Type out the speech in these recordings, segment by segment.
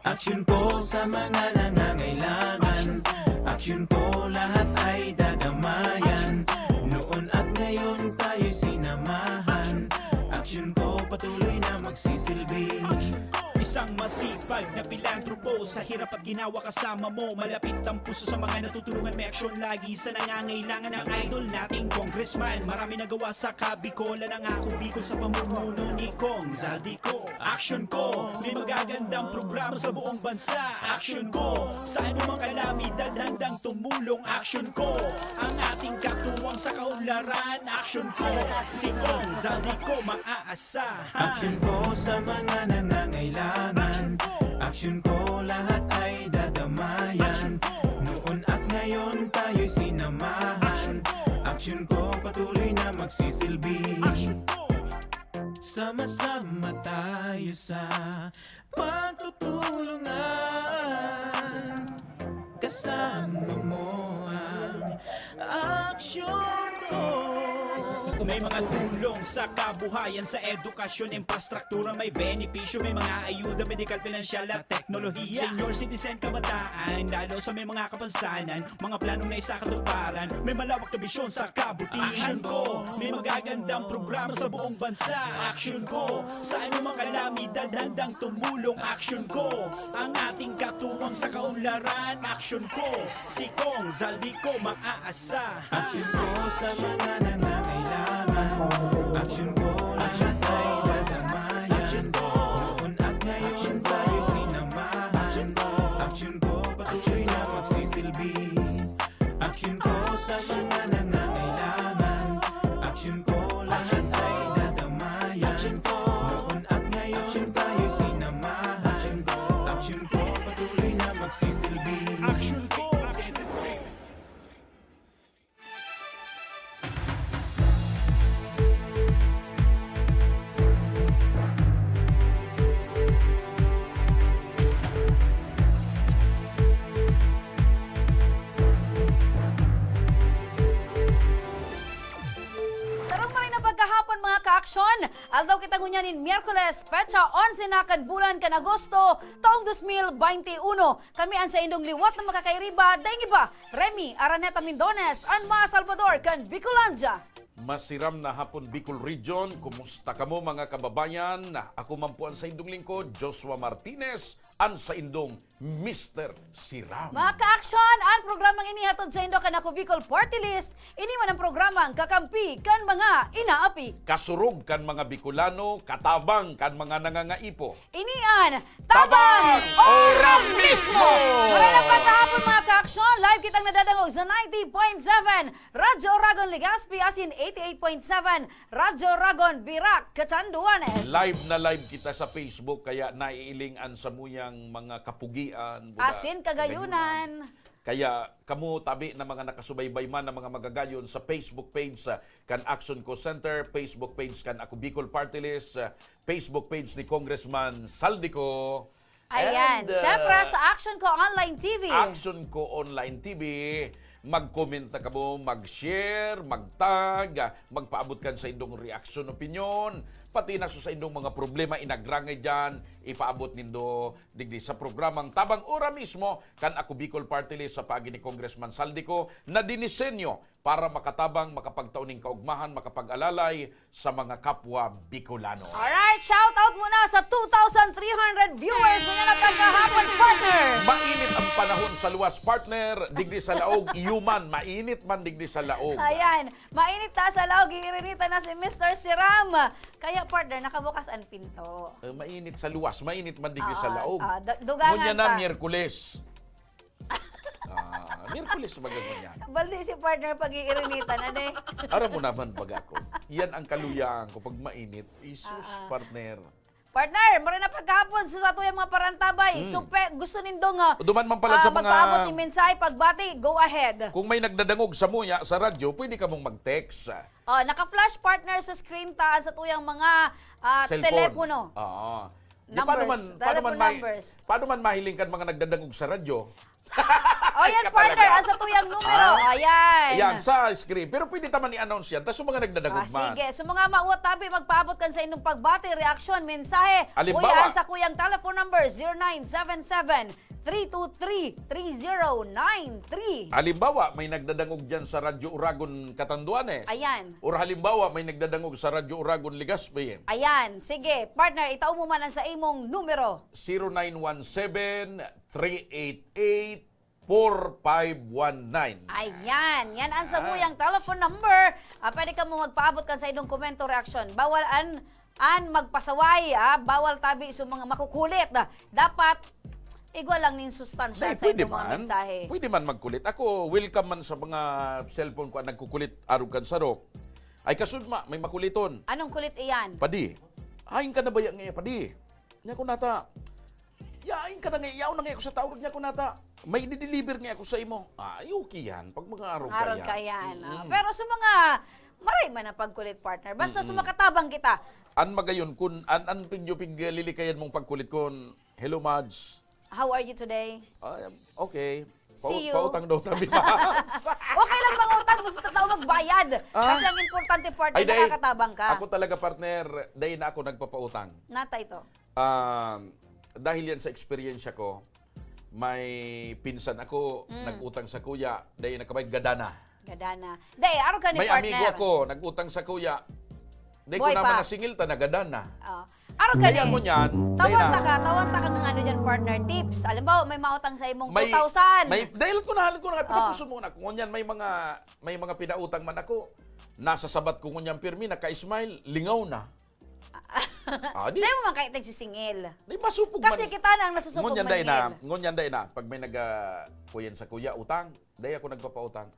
Aksyon ko sa mga nangangailangan. Aksyon ko lahat ay dadamayan. Noon at ngayon tayo'y sinamahan. Aksyon ko patuloy na magsisilbi. Isang masipag na pilantropo, sa hirap at ginawa kasama mo. Malapit ang puso sa mga natutulungan, may aksyon lagi sa nangangailangan ng idol nating congressman. Marami nagawa sa Kabikola, nangako Bicol sa pamumuno ni Kong Zaldico. Aksyon ko, may magagandang programa sa buong bansa. Aksyon ko, sa anumang kalamidad handang tumulong. Aksyon ko, ang ating katuwang sa kaunlaran. Aksyon ko, si Kong Zaldico maaasahan. Aksyon ko sa mga nangangailangan. Aksyon ko lahat ay dadamayan. Noon at ngayon tayo'y sinamahan. Aksyon ko patuloy na magsisilbi. Sama-sama tayo sa pagtutulungan. Kasama mo ang aksyon ko. May mga tulong sa kabuhayan, sa edukasyon, infrastruktura, may benepisyo, may mga ayuda, medikal, pinansyal at teknolohiya. Senior citizen, kabataan, lalo sa may mga kapansanan, mga planong na isakatuparan, may malawak na bisyon sa kabutihan. Aksyon ko, may magagandang programa sa buong bansa. Aksyon ko, sa anumang kalamidad handang tumulong. Aksyon ko, ang ating katuwang sa kaunlaran. Aksyon ko, si Kong Zaldico maaasahan. Aksyon ko sa mga nangangailangan. Aksyon ko lahat ay dadamayan. Noon at ngayon tayo'y sinamahan. Aksyon ko patuloy na magsisilbi. Aksyon ko sa mga nangangailangan. Aksyon ko lahat ay dadamayan. Noon at ngayon tayo'y sinamahan. Aksyon ko patuloy na magsisilbi. Aksyon ko, aksyon ko. Sarong pa rin ang pagkahapon mga ka-aksyon. Aldaw kita ngunyanin Miyerkules, petsa 11 na kan bulan kan Agosto, taong 2021. Kami an sa indong liwat na makakairiba, daing iba, Remy Araneta Mindones, an Ma Salvador kan Bicolanja. Masiram na hapon Bicol Region. Kumusta kamo mga kababayan? Ako mampuan sa indong lingkod, Joshua Martinez, an sa indong Mr. Siram. Mga ka-aksyon, ang programang inihatod sa indo kan ako Bicol Party List, ini man ang programang kakampi kan mga inaapi. Kasurog kan mga Bicolano, katabang kan mga nangangaipo. Inian, Tabang Ora Mismo! Maray na pagkahapon mga ka-aksyon, live kitang nadadangog sa 90.7 Radyo Oragon Legazpi, asin 88.7 Radyo Oragon Birac, Catanduanes. Live na live kita sa Facebook, kaya naiilingan sa muyang mga kapugian. Asin Kagayunan. Kaya kamu tabi na mga nakasubaybay man na mga magagayon sa Facebook page kan Action Co Center, Facebook page kan Ako Bicol Party List, Facebook page ni Congressman Zaldico. Ayan, And, syempre sa Action Ko Online TV. Action Co Online TV. Mag-comment na kamo, mag-share, mag-tag, magpaabot kan sa indong reaksyon, opinion, pati na sa indong mga problema inagrangay dyan, ipaabot nindo digdi sa programang Tabang Ora Mismo kan Ako Bicol Party List sa pagi ni Congressman Zaldico na dinisenyo para makatabang, makapagtauning kaugmahan, makapag-alalay sa mga kapwa Bicolano. Alright, shout out muna sa 2,300 viewers muna na pagkahapon, partner. Mainit ang panahon sa luwas, partner, digdi sa laog, human, mainit man digdi sa laog. Ayan, mainit ta sa laog, iirinita na si Mr. Siram. Kaya partner, nakabukas ang pinto. Mainit sa luwas, mainit man digdi sa laog. Dugangan Ngunya na ta. Miyerkules. Miyerkules magaganyan. Baldi si partner pag-iirinitan, ano eh. Aram mo naman pag ako. Yan ang kaluyang ko pag mainit. Isus, partner. Partner, mara na pagkahapon sa ato yung mga parantabay. Supe, gusto nindong Duman man pala sa mga... magpaabot ni mensahe, pagbati, go ahead. Kung may nagdadangog sa muya sa radyo, pwede ka mong mag-text. Naka-flash partner sa screen taan sa tuyang mga Cellphone. telepono. Oo. Numbers, telephone numbers. Paano man mahiling kan mga nagdadangog sa radyo? O yan, Ka partner, talaga. ang sa tuyang numero. Ayan. Ayan, sa screen. Pero pwede taman i-announce yan. Tapos mga nagdadagog man. Sige, so mga mauot tabi, magpaabot kan sa inyong pagbati, reaksyon, mensahe. Halimbawa. Uyan sa kuyang telephone number 0977-323-3093. Halimbawa, may nagdadangog dyan sa Radyo Uragon Catanduanes. Ayan. Or halimbawa, may nagdadangog sa Radyo Uragon Legazpi. Ayan, sige, partner, itaw mo man ang sa imong numero. 0917-388-4519. Ayan, yan ang sa muyang telephone number. Pwede ka mo magpaabot kan sa inyong komento, reaksyon. Bawal an magpasaway, bawal tabi sa mga makukulit. Dapat igwa lang nin sustansya sa Pwede inyong mga man. mensahe. Pwede man magkulit. Ako, welcome man sa mga cellphone ko ang nagkukulit arog kan sarok. Ay kasudma, may makuliton. Anong kulit iyan? Padi, ayin ka na ba yan ngayon, padi? Nya ko nata. Yain ka na ngayon, yaw na ngayon ako sa tawag niya ko nata. May dideliver nga ako sa imo. Ay, okay yan. Pag mga arog ka Araw yan. ka yan. Pero sa mga maray man ang pagkulit, partner. Basta sumakatabang kita. An magayon, kun an pig lilikayan mong pagkulit kun. Hello, Mads. How are you today? Okay. See you. Pautang daw tabi, Mads. Okay lang mangutang, basta tao magbayad. Kasi ang importante, partner, Day, nakakatabang ka. Ako talaga, partner, dahil na ako nagpapautang. Nata ito. Dahil yan sa experience ko, may pinsan ako, nag-utang sa kuya, dahil nakabay gadana. Gadana. Day, araw ka ni May partner. amigo ako, nag-utang sa kuya, dahil ko Buhay naman pa. nasingil ta na gadana. Araw ka Kaya ni. mo yan, Tawan ta ka ng ano dyan, partner. Tips. Alam mo, may mautang sa imong 2,000. dahil ko na pinapuso mo na. Kung yan, may mga pinautang man ako, nasa sabat ko ngunyan pirmi, naka-smile, lingaw na. Di Dahil mo man kahit nagsisingil. masupog Kasi man. kita na ang nasusubog Ngunyan day na, pag may kuyan sa kuya, utang, day ako nagpapautang.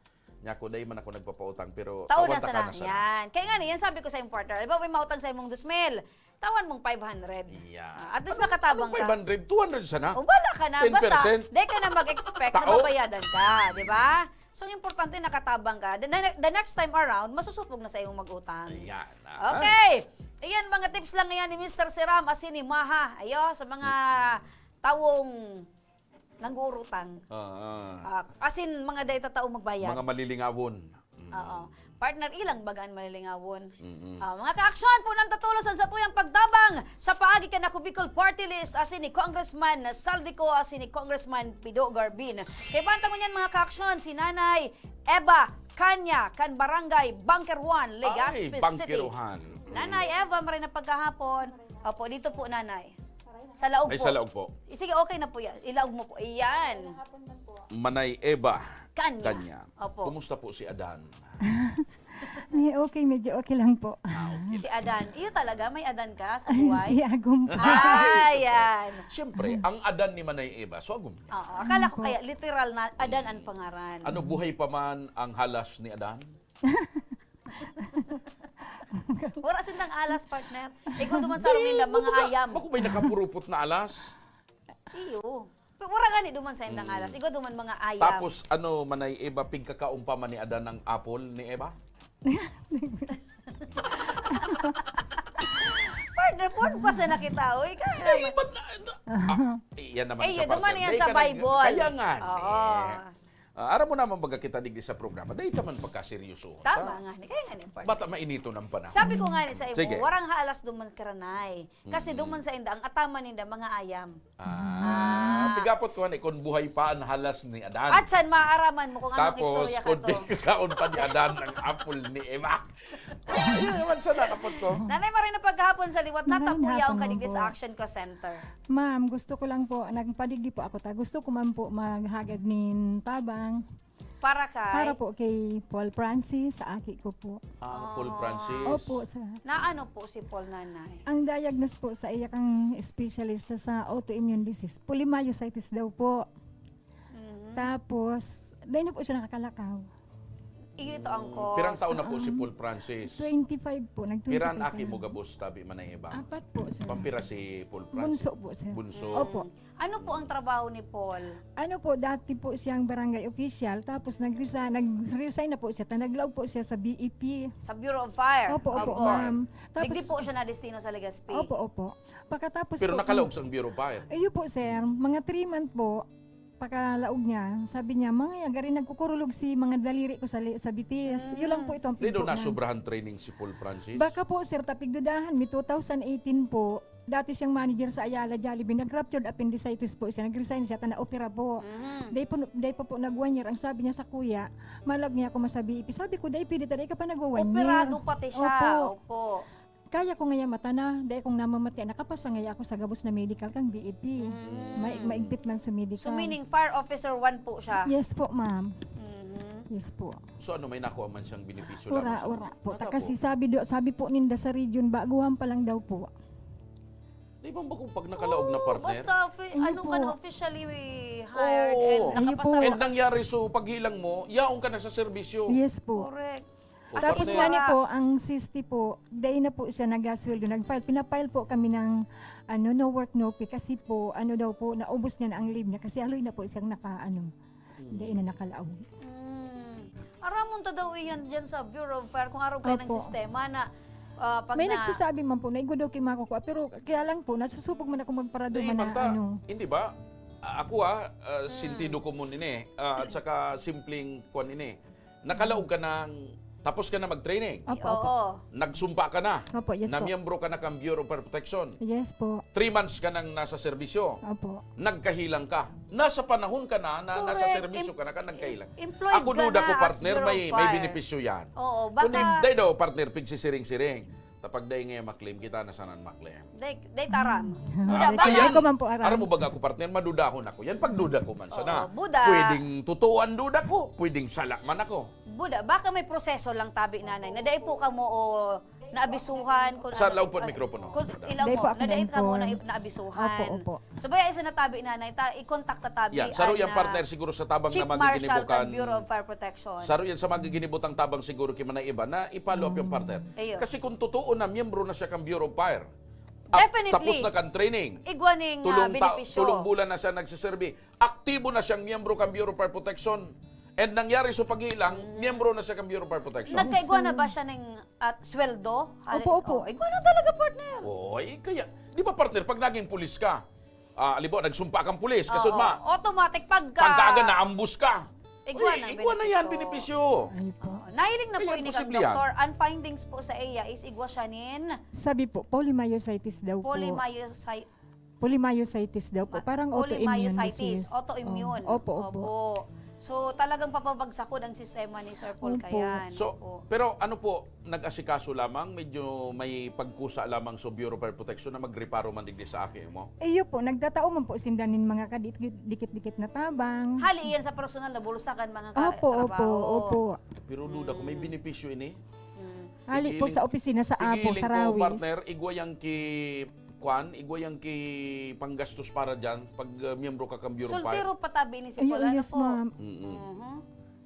Nya ko, day man ako nagpapautang, pero Taon na tawan sana. ta ka Yan. Kaya nga yan sabi ko sa imong partner. Alam mo, may mautang sa imong 2,000. Tawan mong 500. Yeah. At least nakatabang ka. 500, 200 sana. O bala ka na. 10%. Basta, di ka na mag-expect na Tao. babayadan ka. Di ba? So, ang importante nakatabang ka. The next time around, masusupog na sa iyong mag-utang. Ayan. Okay. Ayan, mga tips lang ngayon ni Mr. Siram asin ni Maha. Ayo, sa mga tawong nag-uurutang. Asin mga data tao magbayad. Mga malilingawon. Oo. Partner, ilang bagaan malilingawon. Mga ka-aksyon po ng tatulosan sa tuyang pagtabang sa paagi ka na Bicol Party List asin ni Congressman Saldico asin ni Congressman Pido Garbin. Kaya bantang mo niyan mga ka-aksyon, si Nanay Eva Kanya, kan Barangay Bunker 1, Legazpi City. Bangkiruhan. Nanay Eva, maray na pagkahapon. Opo, dito po nanay. Sa laog Ay, po. sa laog po. Sige, okay na po yan. Ilaog mo po. Iyan. Manay Eva Kanya. Opo. Kumusta po si Adan? Okay, medyo okay lang po. Si Adan. Iyo talaga, may Adan ka sa Si buhay? Agum po. Ayan. Siyempre, ang Adan ni Manay Eva, swagom niya. Oo, akala ko kaya literal na Adan ang pangaran. Ano, buhay pa man ang halas ni Adan? Wala sindang alas, partner. Ikaw duman sa nila, mga ayam. Ako ba'y nakapurupot na alas? Iyo. Wala gani duman sa indang alas. Ikaw duman mga ayam. Tapos, ano, Manay Eva, pigkakaumpa man ni Adan ng apple ni Eva? Partner, puwan pa sa nakita. Uy, kaya naman. Yan naman Eh, yun, ka, duman partner. yan Day sa ka na- Bible. Kaya nga. Oo. Aram mo naman baga kita digdi sa programa. Dahil taman pagkaseryoso. Tama nga ni. Kaya nga ni, partner. Bata mainito ng panahon. Sabi ko nga ni sa Sige. imo, warang haalas duman karanay. Kasi duman sa inda, ang ataman ninda, mga ayam. Pigapot ko ni kung buhay pa ang halas ni Adan. At siyan, maaaraman mo kung anong Tapos, istorya ka kung to. di kakaon pa ni Adan ng apple ni Eva. Ayun naman sa nakapot ko. Nanay Maray na paghapon sa liwat, Maraming natapuyaw hapon ka mo digdi po. sa Action Ko Center. Ma'am, gusto ko lang po, nagpadigdi po ako ta. Gusto ko man po maghagad nin tabang. Para kay, Para po kay Paul Francis, sa aki ko po. Paul Francis. Opo, sa na ano po si Paul Nanay? ang diagnose po sa iya kang specialista sa autoimmune disease. Polymyositis daw po. Tapos, dahil na po siya nakakalakaw. Iyo ito ang cause. Pirang taon na po si Paul Francis. 25 po, nag-25 Piran ka aki na. mo gabos tabi Manay Eva. Apat po, sir. Pampira si Paul Francis. Bunso po, sir. Bunso. Opo. Ano po ang trabaho ni Paul? Ano po, dati po siyang barangay official, tapos nag-resign na po siya, naglaog po siya sa BEP. Sa Bureau of Fire? Opo, ma'am. Digdi po siya na destino sa Legazpi. Opo. Pagkatapos Pero po, nakalaog sa Bureau of Fire. Ayun po, sir, mga 3 months po, pakalaog niya, sabi niya, mga gari nagkukurulog si mga daliri ko sa BTS. Yun lang po ito ang Di pinto doon na na. sobrahan training si Paul Francis. Baka po, sir, tapigdudahan, may 2018 po, dati siyang manager sa Ayala Jollibee, nag-ruptured appendicitis po siya, nag-resign siya, na-opera po. Day pa po nag-1 year, ang sabi niya sa kuya, malag niya ako masabi, sabi ko, day pwede tayo ka pa nag-1 year. Operado pati siya. Opo. Kaya ko ngaya mata na, dahil kong namamatay, nakapasa ngaya ako sa gabos na medical kang BEP. Maigpit man sa medical. So meaning Fire Officer 1 po siya. Yes po, ma'am. Mhm. Yes po. So ano, may nakuha man siyang benepisyo Ura, lamang? ura po. Nada Kasi sabi po ninda sa region, baguhan pa lang daw po. Di ba ba kung pag nakalaog na partner? Basta ano po. ka na officially hired Oo. and Ayun po. nakapasa. And nangyari so paghilang mo, yaong ka na sa serbisyo. Yes po. Correct. O, Tapos partner. nga ni po, ang sisti po, day na po siya nag-asweldo, nag-file. Pinapile po kami ng no work, no pay. Kasi po, daw po, naubos niya na ang leave niya. Kasi aloy na po siyang day na nakalaog. Aramon ta daw iyan dyan sa Bureau of Fire kung araw kayo ng Opo. sistema na pag May na... nagsasabi man po, na igudaw kay makukuha. Pero kaya lang po, nasusubok man ako magparado Di, man na Magda, hindi ba? Ako sintido ko mo nini, at saka simpleng kuan nini. Nakalaog ka ng, tapos ka na mag-training. Opo, opo. Oo. Nagsumpa ka na. Opo, yes na po. miyembro ka na kang Bureau of Fire Protection. Yes po. 3 months ka nang nasa serbisyo. Opo. Nagkahilang ka. Nasa panahon ka na, nasa Correct. serbisyo ka na nagkahilang. Employed Ako ka duda na ko as partner, Bureau of may Fire. benepisyo yan. Oo, Kung baka... day daw partner, pigsisiring-siring. Tapag day ngayon maklaim kita, nasanan maklaim. Day taram. Ah, Buda, Ayan. baka... ko man po aram. Aram mo baga ako partner, madudahon ako. Yan pagduda ko man sana. Oo, Buda. Pwedeng totooan duda ko, pwedeng sala man ako. Buda, baka may proseso lang tabi nanay. Nadai po ka mo o naabisuhan. Kung Sa law po at mikropono. Kung Madam. ilaw Day mo, po ako nadait ka mo na na-inform. naabisuhan. Opo, opo. So baya isa na tabi nanay, i-contact ta tabi. Yan, saro ang, yung partner siguro sa tabang Chief na Marshal magiginibukan. ng Bureau of Fire Protection. Saro yan sa magiginibutang tabang siguro kay manay iba na i-follow up yung partner. Ayun. Kasi kung totoo na miyembro na siya kang Bureau of Fire, Definitely. tapos na kang training, Igwaning benepisyo. tulong bulan na siya nagsiserve, aktibo na siyang miyembro kang Bureau of Fire Protection, and nangyari sa paghilang, miyembro na siya kang Bureau of Fire Protection. Nagkaigwa na ba siya ng sweldo? Opo, opo. Oh, igwa na talaga, partner. Oy, kaya, di ba partner, pag naging pulis ka, alibo, nagsumpa kang pulis, kasod Oo. ma, Automatic pagka... pagkaaga naambus ka. Igwa Uy, na, igwa na yan, benepisyo. benepisyo. Ay po. Nahiling na po Kaya ini kang posible yan. doktor. Ang findings po sa EYA is igwa siya nin Sabi po, polymyositis daw po. Polymyositis daw po. Parang autoimmune disease. Autoimmune. Opo, opo. So talagang papabagsakud ang sistema ni Sir Paul Opo. Kayan. So, Opo. pero ano po, nag-asikaso lamang, medyo may pagkusa lamang sa Bureau of Fire Protection na magreparo man digdi sa akin mo? Iyo po, nagdatao man po sindanin mga kadikit-dikit na tabang. Hali iyan sa personal na bulsakan mga Opo, opo, trabaho. opo. Pero duda ko, may benepisyo ini. Hali po sa opisina sa Apo, Igiling sa ko, Rawis. partner, igwayang ki igwayang ki panggastos para dyan pag miyembro ka kang Bureau of Fire. Sultiro patabi ni si Ayo, Paul. Ano yes po? ma'am. Mhm.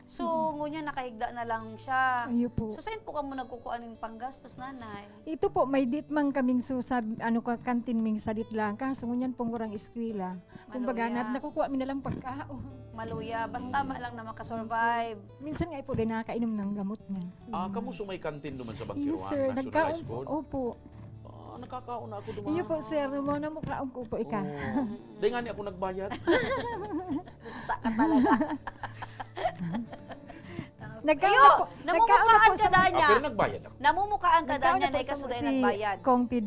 So, ngunya nakahigda na lang siya. Ayo po. So, saan po ka mo nagkukuha ng panggastos, nanay? Ito po, may dit man kaming susab, kantin ming sadit lang. Kaso ngunyan pong urang eskwela. Kumbaga, Maluya. nakukuha mi na lang pagkaon. Maluya, basta lang na makasurvive. Minsan nga po din nakakainom ng gamot niya. Kamu sumay kantin naman sa Yes Bangkiruan sir, National nagkaon High po. School? Opo. Nakakaon na ako dumaan. Iyo po sir, mo na mukhaon ko po ika. Di nga ni ako nagbayad. Basta ka talaga. Nagkaon Ayo, na po. namumukhaan ka Ah, danya. pero nagbayad ako. Namumukhaan ka Nagkaon danya na na po ikasuday si nagbayad. Kongpid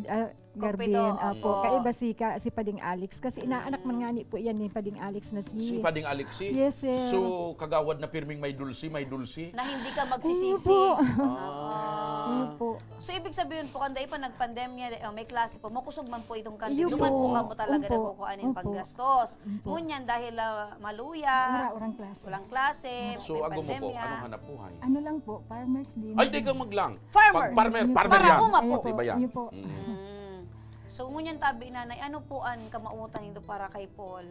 Garbin. Kongpido, Apo, oo. kaiba si Pading Alex. Kasi inaanak man nga ni po yan ni Pading Alex na Si Pading Alexi. Yes, sir. So, kagawad na pirming may dulsi, may dulsi. Na hindi ka Iyo magsisisi. po. Ah. Iyo po. So, ibig sabihin po, kanday pa nagpandemya, may klase po, makusog man po itong Iyo kantin. Duman po. po ka mo talaga Opo. nagkukuha ng Opo. paggastos. Ngunyan dahil maluya, Orang klase. walang klase, So, may ago mo po, pandemya. anong hanap buhay? Ano lang po, farmers din. Ay, di ka maglang. Farmers. Farmer Iyo po. yan. Para uma po. Di ba yan? Iyo po. Mm. So, ngunyan tabi nanay, ano po ang kamautan nito para kay Paul?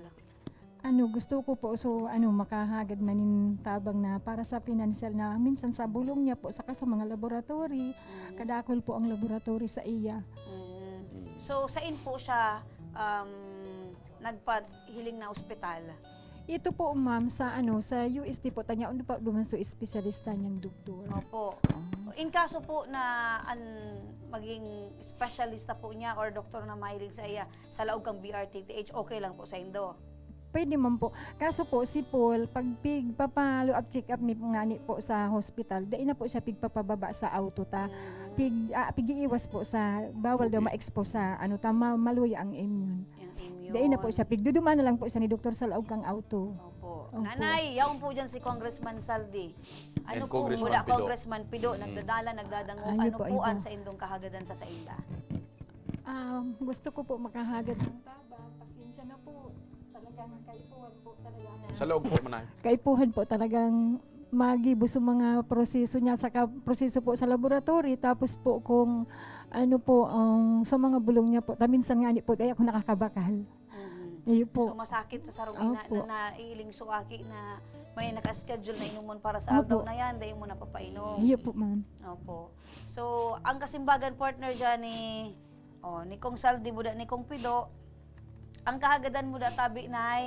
Gusto ko po makahagad manin tabang na para sa financial na minsan sa bulong niya po saka sa mga laboratory. Kadakol po ang laboratory sa iya. So, saan po siya nagpahiling na ospital? Ito po ma'am sa sa UST po tanya uno pa duman so espesyalista niyang doktor. Opo. In kaso po na maging specialista po niya or doktor na mahilig sa iya sa laog kang BRTTH, okay lang po sa Indo. pwede man po. Kaso po, si Paul, pag papalo up check up mi nga ni po sa hospital, dahil na po siya pigpapababa sa auto ta. Pigiiwas po sa, bawal daw ma-expose sa, maluya ang immune. Yung immune. Dahil na po siya, pigduduma na lang po siya ni Dr. sa laog kang auto. Opo. Opo. Nanay, yaon po dyan si Congressman Saldi. Ano And po, Congressman mula Pido. Congressman Pido, nagdadala, nagdadango, Ayun ano po, po ayun an po. sa indong kahagadan sa saila? Gusto ko po makahagad ng tabang. Pasensya na po. Talagang kaipuhan po talaga na. Sa loob po, manay. Kaipuhan po talagang magibo sa mga proseso niya, saka proseso po sa laboratory, tapos po kung ano po, sa mga bulong niya po, minsan nga ni po, ay ako nakakabakal. Ayun po. So masakit sa sarong ina Opo. na naiiling suwaki na may nakaschedule na inumon para sa aldaw Opo. na yan, dahil mo napapainom. Ayun po, ma'am. Opo. So, ang kasimbagan partner dyan ni Kong Saldi Buda, ni Kong Pido, ang kahagadan mo da tabi na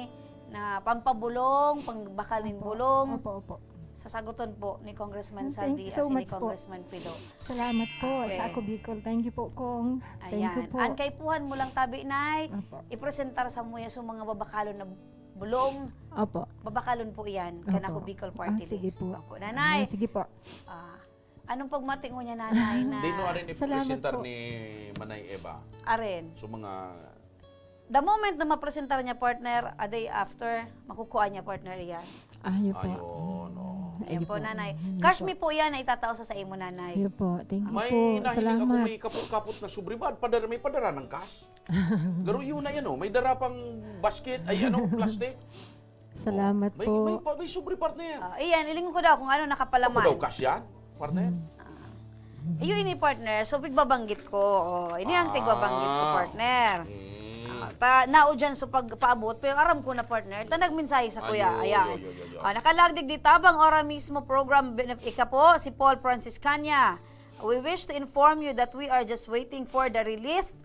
pampabulong, pangbakalin bulong, Opo, opo. sasaguton po ni Congressman Thank Saldi you so as ni much po. Congressman Pido. Salamat po Okay. sa ako Bicol. Thank you po, Kong. Thank you Ayan. po. Ang kaipuhan mo lang tabi Opo. ipresentar sa muya sa mga babakalon na bulong, Opo. babakalon po iyan, Opo. kanako Bicol Party Sige List. po. Opo. Nanay, Sige po. anong pagmating mo niya nanay na Di no rin Salamat ipresentar po. ni Manay Eva. aren? So mga The moment na mapresentar niya partner, a day after, makukuha niya partner iyan. Ayun po. ayun, Ayan po, nanay. Cash me po yan na itatao sa mo, nanay. Ayun po. Thank you May po. nahiling ako Salamat. may kapot-kapot na subribad. May padara ng kas. Garo yun na yan, oh. May darapang basket, plastic. Salamat May, po. may subribad na yan. Iyan, ilingon ko daw kung ano Ako nakapalaman. daw kas yan, partner. Iyo ini partner, so bigbabanggit ko. Ini ang tigbabanggit ko partner. Nao dyan so pagpaabot, pero aram ko na partner, nagmensahe sa kuya. Ayun, Ayan. Nakalagdig di tabang ora mismo program ika po, si Paul Franciscania. We wish to inform you that we are just waiting for the release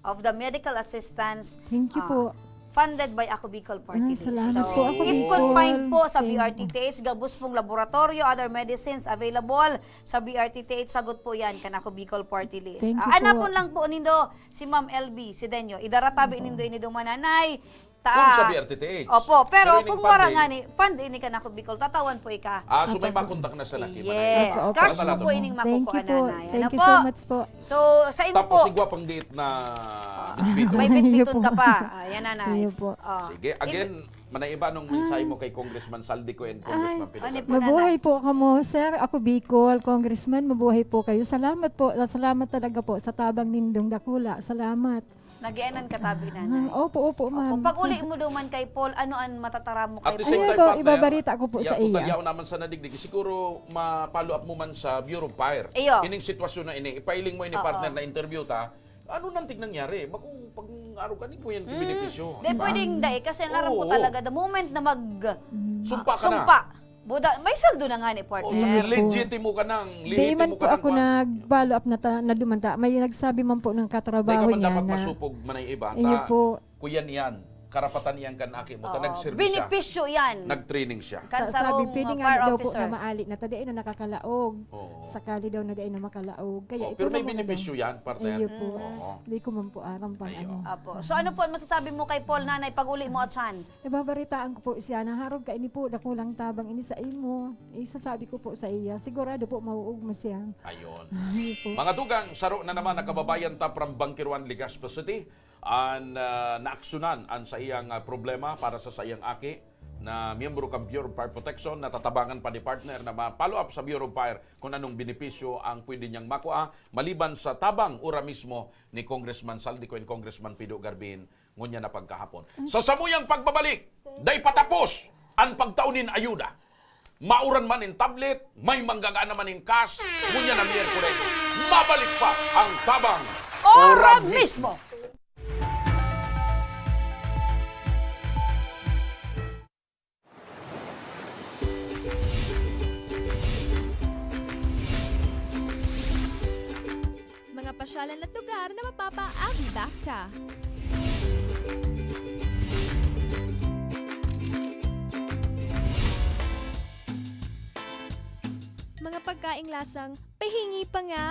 of the medical assistance Thank you po. funded by Ako Bicol Party List. Salamat po, Ako if Bicol. confined po sa Thank you. BRTTH, gabus pong laboratorio, other medicines available sa BRTTH, sagot po yan kan Ako Bicol Party List. Thank you Anapon po. lang po nindo si Ma'am LB, si Denyo. Idaratabi nindo inido mananay. Kung sa BRTTH. Opo, pero ining kung wala funding- nga ni, fund ini kan Ako Bicol, tatawan po ika. So may makontak na sa laki. Yes, Opo, opo. cash mo Talato po mo. ining Thank you makukuha po. nanay. Thank Ano you po? so much po. So, sa ino Tapos po, sigwa pang date na bitbito. may Ayun bitbiton po. ka pa. Ayan nanay. Ayun po. Sige, again, Manay Eva, nung mensahe mo kay Congressman Saldico and Congressman Pido. ano po, Mabuhay po kamo, sir. Ako Bicol, Congressman, mabuhay po kayo. Salamat po. Salamat talaga po sa tabang nindong dakula. Salamat. Nagianan katabi nanay. Opo, opo, Kung ma'am. pag uli mo duman kay Paul, ano ang matatara mo At kay the Paul? same Ayun time, po, partner, ibabarita ko po sa iya. Yaw naman sa nadigdig. Siguro, ma-follow up mo man sa Bureau of Fire. Iyo. Ining sitwasyon na ini, ipailing mo ini partner na interview ta, ano nang nangyari? Bakong pag-araw ka, mo yan benepisyo. Di pwedeng dahil kasi ang aram ko Oo. talaga, the moment na Sumpa ka na. sumpa, Buda, may sweldo na nga ni Oh, partner. legit mo ka nang. Di man po ako nag-follow up na dumanta. May nagsabi man po ng Dahil katrabaho ka man niya dapat na masupog Manay Eva. Ayun po. Kuyan yan. Karapatan yan kan aki mo. Ta nag-service siya. Benepisyo yan. Nag-training siya. Kan sa sabi, rong pwede nga fire daw po officer. na maali na tadi na nakakalaog. Oo. Sakali daw na di na makalaog. Kaya ito Pero may lang muna benepisyo daw. yan, partner. Ayun po. Oo. Di ko man po aram pang Ayun. ano. Apo. So ano po ang masasabi mo kay Paul nanay pag uli mo at saan? Ibabaritaan ko po siya na harog ka ini po dakulang tabang ini sa imo. Isasabi ko po sa iya. Sigurado po mauug mo siya. Ayun. Ayun po. Mga tugang, saro na naman ang kababayan ta from Bangkiruan, Legazpi City. Naaksyonan ang sa iyang problema para sa iyang aki na miyembro kang Bureau of Fire Protection, natatabangan pa ni partner na ma-follow up sa Bureau of Fire kung anong benepisyo ang pwede niyang makuha maliban sa tabang ura mismo ni Congressman Saldico and Congressman Pido Garbin ngunya na pagkahapon. Sa samuyang pagbabalik, day patapos ang pagtaunin ayuda. Mauran man in tablet, may manggagaan naman in cash, ngunya na Miyerkules, mabalik pa ang tabang Ora mismo! Mga pasyalan at lugar na mapapaabdak ka. Mga pagkaing lasang pahingi pa nga.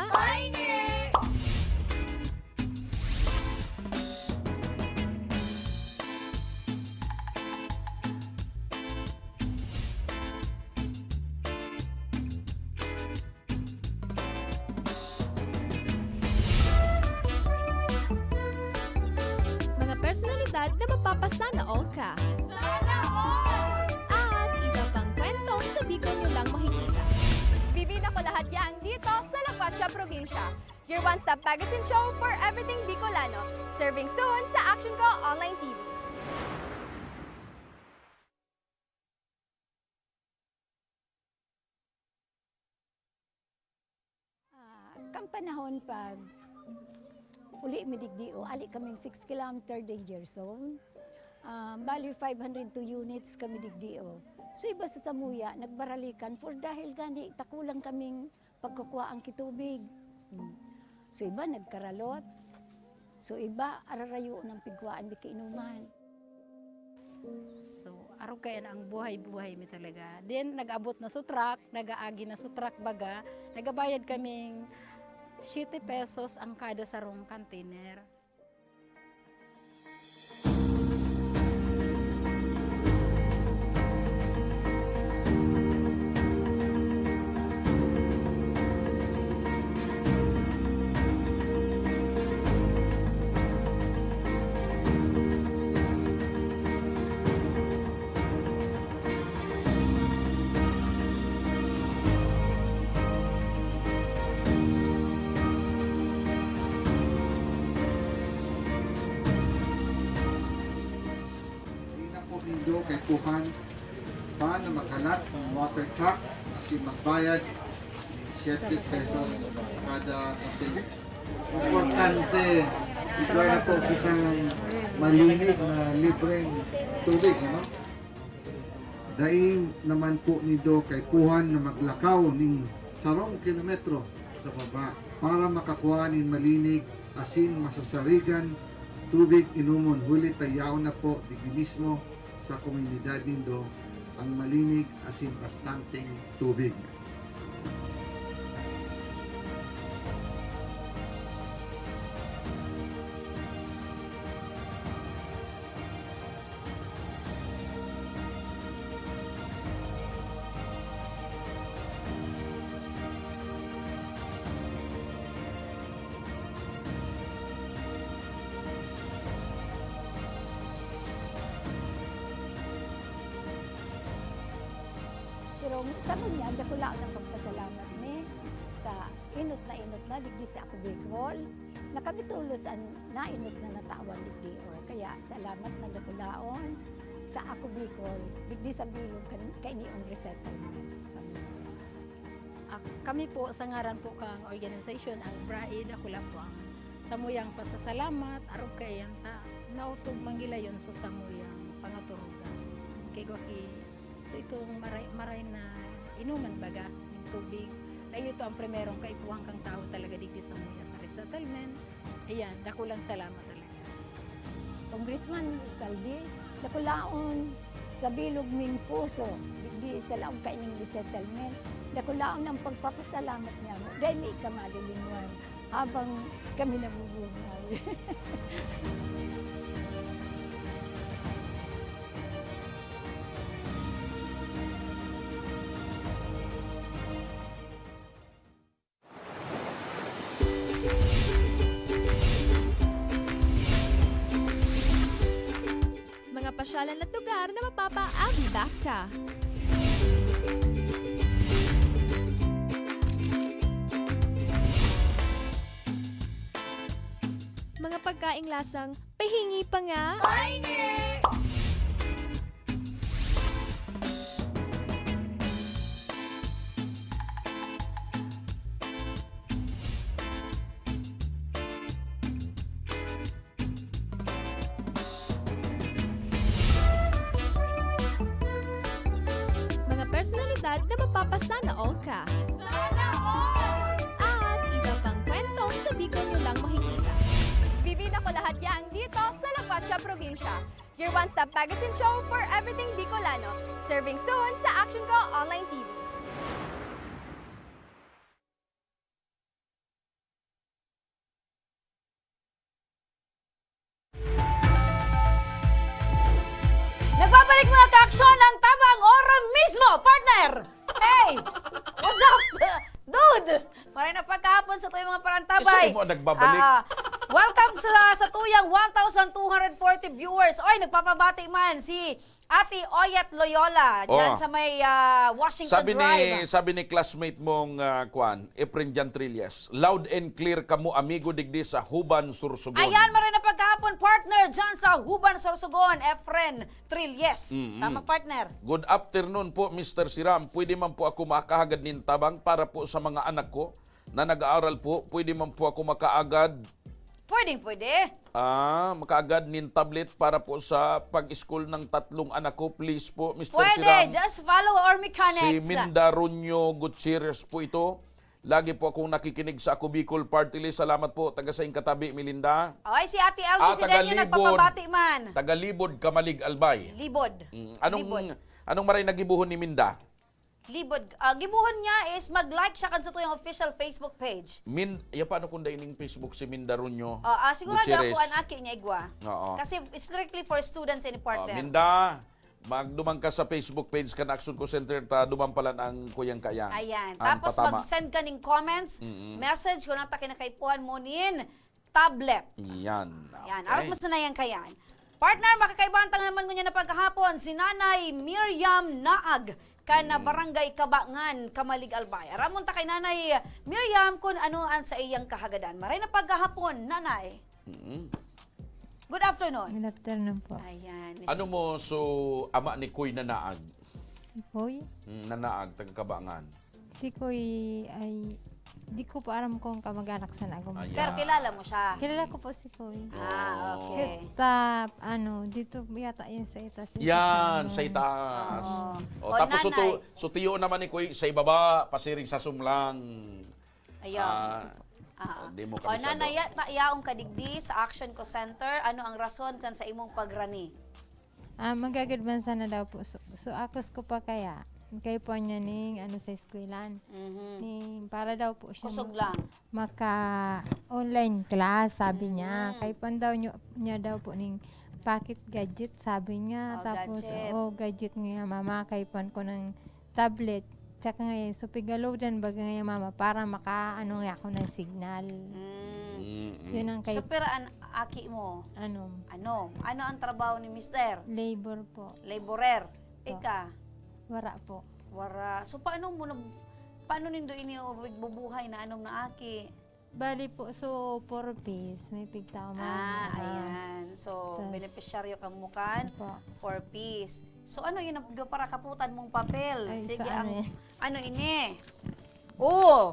personalidad na mapapasana all ka. At iba pang kwentong sa Bicol nyo lang makikita. Bibida ko lahat yan dito sa La Cuacha Provincia. Your one-stop magazine show for everything Bicolano. Serving soon sa Action Ko Online TV. Kang panahon pag uli midigdio, ali kaming 6 kilometer danger zone. Bali 502 units kami digdio. So iba sa Samuya, nagbaralikan for dahil gani takulang kaming pagkukuha ang kitubig. So iba nagkaralot. So iba ararayo ng pigwaan bikiinuman. So, araw kaya na ang buhay-buhay mi talaga. Then, nag-abot na sa truck, nag-aagi na sa truck baga, nagabayad kaming 7 pesos ang kada sarong container. Hindi na po ninyo kay Kuhan paano maghalat ng water truck kasi magbayad ng 7 pesos kada container. Importante, ito na po kitang malinig na libreng tubig. Ano? Daing naman po nido kay Kuhan na maglakaw ng 10 kilometro sa baba para makakuha ng malinig asin masasarigan tubig inumon. Huli tayaw na po digdi mismo sa komunidad nindo ang malinig asin bastanteng tubig. Pero sa kanya, dakula ang pagpasalamat ni sa inot na digdi sa ako Bicol. Nakabitulos ang nainot na natawan digdi. Kaya salamat na dakulaon sa ako Bicol. Digdi sa bilog kainiong resettlement sa Kami po, sa ngaran po kang organisasyon, ang BRAID, ako lang po ang samuyang pasasalamat, araw kayan ta, nautog mangilayon sa samuyang pangaturugan. Kay Goki, so itong maray na inuman baga, ng tubig, na ito ang primerong kaipuhang kang tao talaga dito sa Samuya sa resettlement. Ayan, dako lang salamat talaga. Congressman Saldi, dakulaon sa bilog ming puso, digdi sa laong kaining resettlement. Dakulaon ang pagpapasalamat niya mo. Dahil may kamalilinwan habang kami nabubuhay. Mga pasyalan at lugar na mapapaabida ka. Mga pagkaing lasang, pahingi pa nga. Mga personalidad na mapapasana all ka. At iba pang kwentong sa Bicol nyo lang makikita. Bibida ko lahat yan dito sa La Cuacha Provincia. Your one-stop magazine show for everything Bicolano. Serving soon sa Action Ko Online TV. Nagbabalik mga ka-aksyon ang tabang oro mismo, partner! Hey! What's up? Dude! Maray na pagkahapon sa tuwing mga parantabay. Isa mo nagbabalik. Welcome sa tuyang 1,240 viewers. Oy, nagpapabati man si Ate Oyet Loyola dyan Oh. sa may Washington Drive. Sabi ni classmate mong Efren Jan Trillas, loud and clear kamo amigo digdi sa Huban, Sursugon. Ayan, maray na pagkahapon, partner dyan sa Huban, Sorsogon, Efren Trilles. Tama, partner. Good afternoon po, Mr. Siram. Pwede man po ako makahagad nin tabang para po sa mga anak ko na nag-aaral po. Pwede man po ako makaagad Pwede. makaagad nin tablet para po sa pag-school ng 3 anak ko. Please po, Mr. Pwede, Siram. just follow our Si mechanics. Minda Runyo Gutierrez po ito. Lagi po akong nakikinig sa Ako Bicol Party List. Salamat po, taga sa katabi, Milinda. Okay, si Ate Elvis si Denyo taga-Libod. nagpapabati man. Taga-Libod, Kamalig, Albay. Libod. Libod. Anong maray nagibuhon ni Minda? Libod. Gibuhon niya is mag-like siya kan sa tuyong official Facebook page. Paano kung daining Facebook si Minda Runyo Siguro Gutierrez? ako ang aki niya igwa. Oo. Kasi strictly for students and partner. Minda, magdumang ka sa Facebook page ka na Action Co Center, ta dumang pala ang kuyang kaya. Ayan. Ang Tapos patama. mag-send ka ng comments, message kung nata kinakaipuan mo nin tablet. Yan. Yan. Okay. Arat mo sa nayan kayan. Partner, makakaibantang naman ngunya na pagkahapon, si Nanay Miriam Naag, kana Barangay Kabangan, Kamalig Albay. Aramon ta kay Nanay Miriam kung ano ang sa iyang kahagadan. Maray na pagkahapon, Nanay. Good afternoon. Good afternoon po. Ayan. Ano mo, so, ama ni Kuy Nanaag? Koy, Nanaag, taga-Kabangan. si Koy ay di ko pa alam kung kamag-anak sa nagong. Ayan. Pero kilala mo siya. Kilala ko po si Koy. Okay. Dito yata yun sa itas. Yan, sa itaas. O, Tapos Nanay. tiyo naman ni Kuy sa ibaba, pasiring sa sumlang. Ayun. Di mo O, kabisado. Nanay, naiyaong kadigdi sa Action Co Center. Ano ang rason kan sa imong pagrani? Magagadban sana daw po. So akos ko pa kaya. Kaya po niya ning sa eskwelan. Ning para daw po siya Kusog lang. maka-online class, sabi niya. Kaya po daw niya daw po ning pocket gadget, sabi niya. Oh, Tapos, gadget. gadget nga mama. Kaya po ko ng tablet. Tsaka ngayon, so pigalodan baga ngayon mama para nga ako ng signal. Yun ang kay So, pero aki mo, ano ang trabaho ni Mister? labor po. Laborer. Ika, Wara po. wara. So, paano nindo ini bubuhay na anong naaki? Bali po, so 4 piece. May pigtao mama. Ayan. So, Tas- beneficiaryo kang mukan, Po. 4 piece. So, ano yun para kaputan mong papel? Ay, Sige, saan eh? ano ini?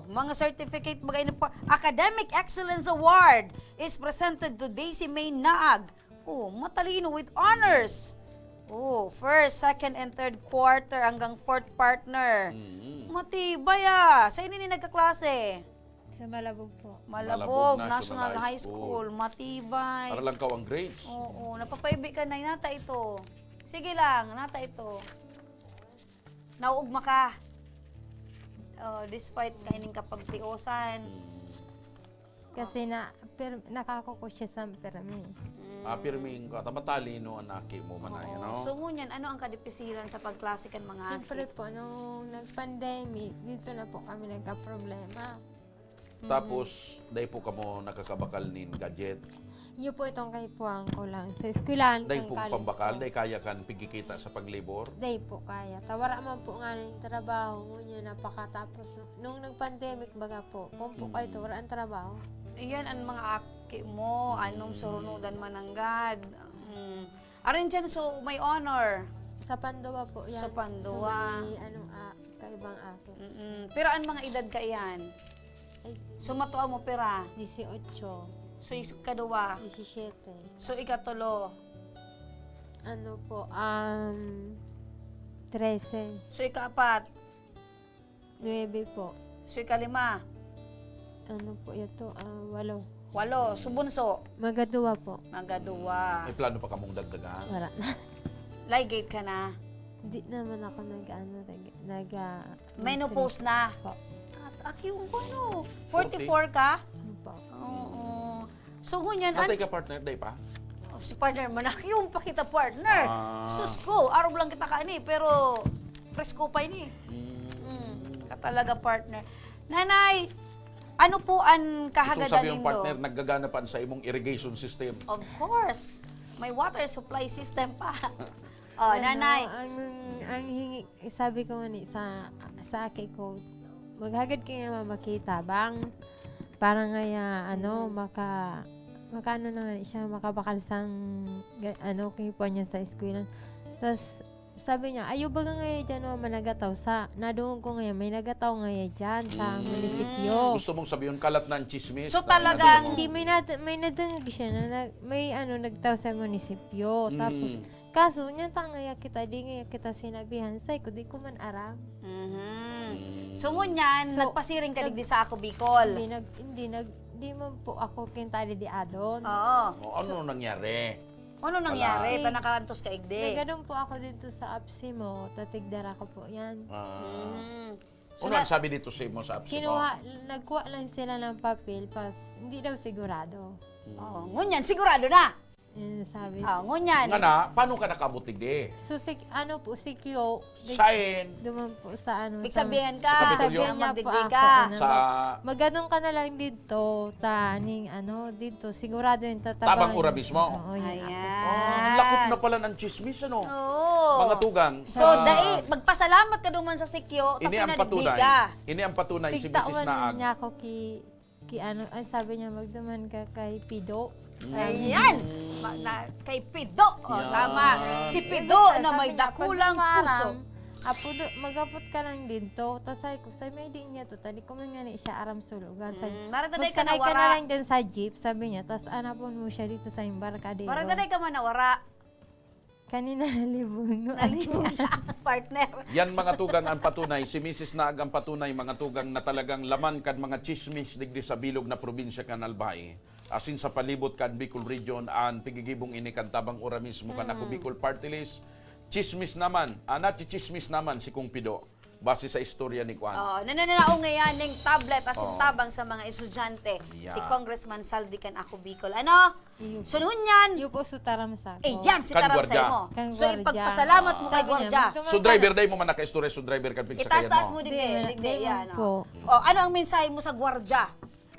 Mga certificate bagay na Academic Excellence Award is presented to Daisy May Naag. Matalino with honors. First, second, and third quarter hanggang fourth partner. Matibay Sa ini ni nagkaklase? Sa Malabog po. Malabog, Malabog National High School. Matibay. Para lang kaw ang grades. Oo, napapaibi ka na, nata ito. Sige lang, nata ito. Nauugma ka. Despite kaining kapagtiusan. Kasi nakakoko siya sa permi. Pirming ka, matalino ang naki mo manay, no? So ngunyan, ano ang kadipisilan sa pagklase kan mga Siyempre po, nung nag-pandemic, dito na po kami nagka-problema. Tapos, dahil po kamo nakakabakal nin gadget. Yun po itong kaipuan ko lang. Sa eskwelahan Dahil po college pambakal, po. dahil kaya kan pigikita sa paglibor. Dahil po kaya. Tawara man po nga ng trabaho. Ngunyan, napakatapos. Nung nag-pandemic baga po, pumpo kayo ito, wala ang trabaho. Iyan ang mga aki mo, anong surunudan mananggad. Arin dyan, so may honor. Sa Pandua po yan. Sa Pandua. Sa may, kaibang akin. Pero ang mga edad ka iyan? Ay, Sumatuwa mo pera. 18, So ikaduwa. 17. So ikatulo. Ano po, 13. So ikaapat. 9 po. So ikalima. Ano po ito? 8. 8. So bunso. Magaduwa po. Magaduwa. May plano pa kamong dagdagan. Wala na. Ligate ka na. Hindi naman ako Menopause na. Po. At aki yung ano? 44 ka? Ano po? Oo. So ngunyan, Natay ka partner, day pa? si partner mo na, yung pa kita partner. Sus ko, araw lang kita kaani, pero presko pa ini. Katalaga partner. Nanay, Ano po ang Gusto sabi kahagadan yung nindo? partner, naggaganapan sa imong irrigation system. Of course. May water supply system pa. Oh, nanay. Ang hingi, sabi ko nga ni sa aki ko, maghagad kayo makita bang para nga makaano na nga siya makabakalsang kipo niya sa eskwela. Tapos sabi niya, ayaw ba nga dyan managataw sa, nadoon ko ngayon, may nagataw ngayon dyan sa munisipyo. Gusto mong sabihin kalat ng chismis? So, na talagang- nadala mo? Hindi, may nadangag siya na may nagtaw sa munisipyo. Tapos, kaso, niyan tangaya kita, di nga kita sinabihan, say ko, di ko man aram. So, ngunyan, So, nagpasiring ka digdi sa ako, Bicol. Hindi man po ako kintali di adon. Oo. O, ano nangyari? Ano nangyari? Wala. Tanakantos ka igdi. Nagadong po ako dito sa apsi mo, tatigdara ko po yan. So, Ano ang sabi dito sa mo sa apps mo? Nagkuha lang sila ng papel, pas hindi daw sigurado. oh, ngunyan, sigurado na. Yun sabi. Oh, ngunyan. Nga na, paano ka nakabutig di? So, si Kyo, Sain. duman po sa Ibig sabihan ka. Sa Kapitolyo? Sabihan niya po Magdigdi ako. ka. Sa Maganong ka na lang dito, dito, sigurado yung tatabang. Tabang Ura mismo? Oo, yun. Ang lakot na pala ng chismis, ano? Oo. Mga tugang. So, magpasalamat ka duman sa sikyo, Ini ang tapos patunay. ka. Ini ang patunay si Mrs. Pigtawan Naag. niya ako ay sabi niya, magduman ka kay Pido. Ayan! Kay Pido. Oh, tama. Si Pido na may dakulang puso. Magapot ka lang dito. Tapos sabi ko, may di niya to. Tadi ko man nga ni siya aram sulugan. Maradaday ka Magsakay ka na nawara. lang dyan sa jeep, sabi niya. Tapos anapon mo siya dito sa embarkadero. Maradaday ka man nawara. Kanina nalibong. Nalibong siya, partner. Yan mga tugang ang patunay. Si Mrs. Naag ang patunay, mga tugang na talagang laman kad mga chismis digdi sa bilog na probinsya kan Albay. Asin sa palibot kan Bicol Region an pigigibong ini kan Tabang Ora mismo kan ako Bicol Party List. Chismis naman, chismis naman si Kung Pido. Base sa istorya ni Juan. Oh, nananao ngayon ng tablet asin tabang sa mga estudyante. Yeah. Si Congressman Saldican ako Bicol. Ano? Sunod yan. Yung po sutaram sa ako. Yan, si Kan Taram Guardia. sa mo. Kan So, Guardia. ipagpasalamat mo kay Sabi niya, Guardia. magduman So ka driver day mo man naka-istorya, so driver kan sa Itaas-taas kayan mo mo. digdi. Di Yan. man po. Oh, ano ang mensahe mo sa Guardia?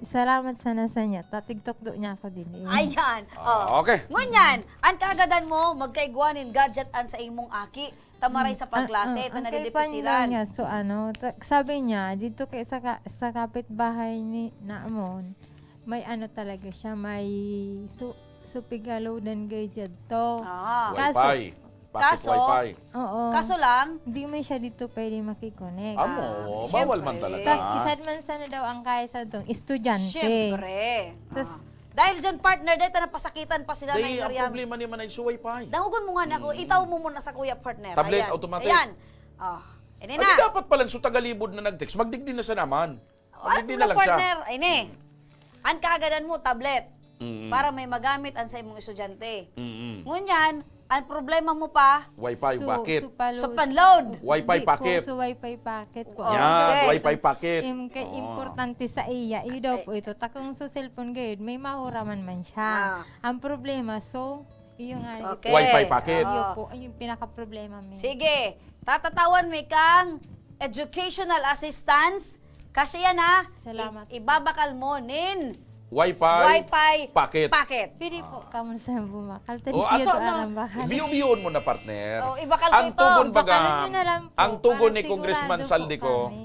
Salamat sana sa niya. Tatigtok do niya ako din. Ayan. Oh. Okay. Ngunyan, ang kaagadan mo, magkaigwanin gadget an sa imong aki. Tamaray sa pagklase, ito ang na kay nilipisilan. niya, so sabi niya, dito kay sa kapitbahay ni Naamon, may talaga siya, may supigalodan gadget to. Ah. Wi-Fi. Bakit Kaso, Wi-Fi? Oo. Kaso lang, Hindi man siya dito pwede makikonek. Amo, syempre. bawal man talaga. Tapos isad man sana daw ang kaya sa dong estudyante. syempre. Tas- Dahil dyan, partner, dahil napasakitan pa sila Dahil na ang Miriam. problema naman ay sa Wi-Fi. Dangugon mo nga na ako, itaw mo muna sa kuya partner. Tablet, Ayan. automatic. Ayan. Oh, ini Ano na. dapat pala sa tagalibod na nag-text, magdigdi na sa naman. Alam Magdigdi mo na na lang siya. partner, ini. Ang kaagadan mo, tablet. Para may magamit ang sa imong estudyante. Ngunyan, ang problema mo pa, Wi-Fi, bakit? sa panload. Wi-Fi packet. So, Wi-Fi packet po. Oh, Yan, okay. Wi-Fi packet. Importante sa iya, iyo daw po ito. Takong sa cellphone gayud, may mahuraman man siya. Ang problema, iyo nga. Okay. Wi-Fi packet. Iyo po, ay yung pinaka-problema mo. Sige, tatatawan may kang educational assistance. Kasi yan ha, Salamat. ibabakal mo nin Wi-Fi packet. Pili po kamo sa bumakal. Tadi O, iyo ato to na. aram bakal. Biyo-biyon mo na, partner. Oh, ibakal ko Ang ito. tugon baga, Bakalan niyo na lang po, ang tugon para ni Congressman sigurado po Saldico, kami.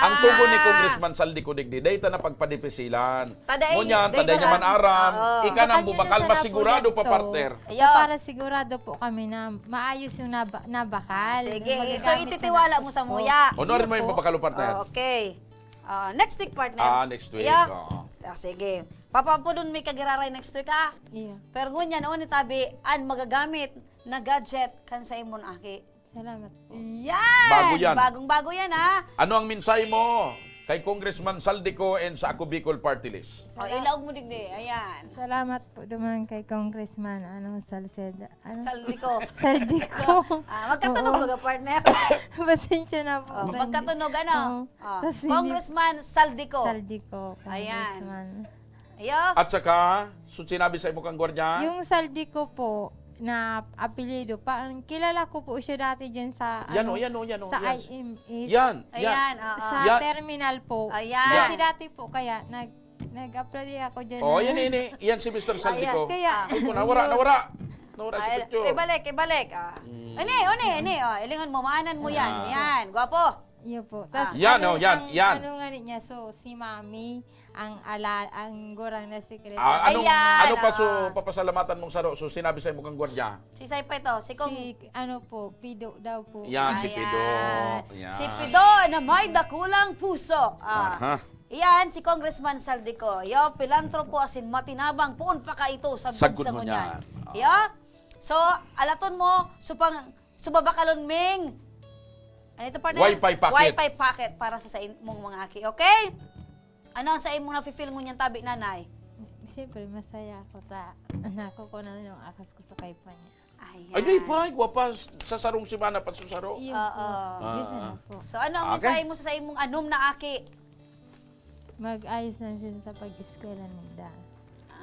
ang tugon ni Congressman Saldico digdi, dayta na pagpadipisilan. Taday- Ngunyan, day taday siya- naman aram, Oo. ika nang Bakal niyo bubakal, na sana masigurado po pa, yan to. partner. Ayo. So, para sigurado po kami na maayos yung nabakal. Sige, Magagamit so ititiwala mo sa muya. Honorin mo yung babakalo, partner. Okay. Next week, partner. Next week, Yeah? oo. Sige. Papapudon may kagiraray next week, ha? Iyo. Pero ngunyan, ni tabi, an magagamit na gadget kan sa imon aki. Salamat po. Yan! Bago yan. Bagong-bago yan, ha? Ano ang mensahe mo kay Congressman Saldico and sa Ako Bicol Party List? O, ilaog mo digdi. Ayan. Salamat po naman kay Congressman Salceda. Saldico. Saldico. Magkatunog baga, partner. Pasensya na po. Oh, magkatunog, ano? Oo. Tas hindi- Congressman Saldico. Saldico. Ayan. Congressman. Ayo. At saka, so sinabi sa imo kang gwardiya, Yung Saldico po, na apelyido. Kilala ko po siya dati dyan sa Yan o, ano, yan o, yan o. sa Yan. IMS. Yan. Ayan, oo. Sa Yan. terminal po. Ayan. Kasi dati po kaya nag-apply ako dyan. Oh, na- yan ini. Yan si Mr. Saldico. Kaya, Ay ko, nawara si Ay, Petyo. ibalik. Ini. Ilingon mo, maanan mo yan. Yan, gwapo. yun po. Tas, Yan, oh, yan, yan. Ano nga niya, so, si Mami, ang gorang na secretary. Ayan, ano pa so papasalamatan mong saro? So sinabi sa kang gwardiya. Si Saypa ito, si Kong. ano po, Pido daw po. Yan si Ayan. Pido. Yan. Si Pido na may dakulang puso. Aha. Iyan, si Congressman Saldico. Yo, pilantropo asin matinabang puon pa ka ito sa Sagod sa mo ngunyan. yan. Yo, so, alaton mo, subabakalon ming, ano ito partner? Wi-Fi packet. Wi-Fi packet para sa mong mga aki, okay? Ano ang sa imong na-feel ngunyan tabi, nanay? Siyempre, masaya ako nako ko na yung akas ko sa kaipa niya. Ayan. Ay, di pa. Gwapa. Sa sarong si Mana pa sa saro. Yun Oo. po. Yun na po. So, ano ang Okay. mensahe mo sa imong anom na aki? Mag-ayos lang sila sa pag-eskwela nila.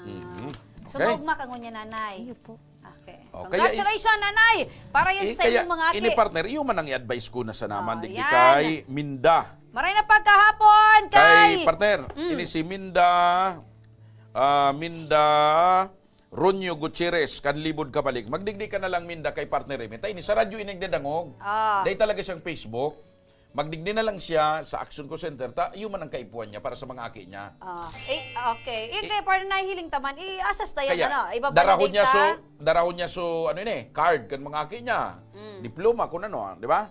Mhm. So, Okay. magma ka ngunyan, nanay. Yun po. Okay. Oh, Congratulations, nanay! Para yan sa kaya, imong mga aki. ini partner, iyo man ang i-advise ko na sa naman. Oh, Di yan. kay Minda. Maray na pagkahapon Kay kay... partner, ini si Minda, Ronyo Gutierrez, kanlibod ka balik. Magdigdi ka na lang, Minda, kay partner. Tay, ni sa radyo inagdadangog. Dahil talaga siyang Facebook. Magdigdi na lang siya sa Action Co Center. Iyo man ang kaipuan niya para sa mga aki niya. Okay. Kay partner na hiling taman, i-assess tayo, Kaya, ibabalidate ka. darahon niya ano ini, card kan mga aki niya. Diploma kung ano, di ba?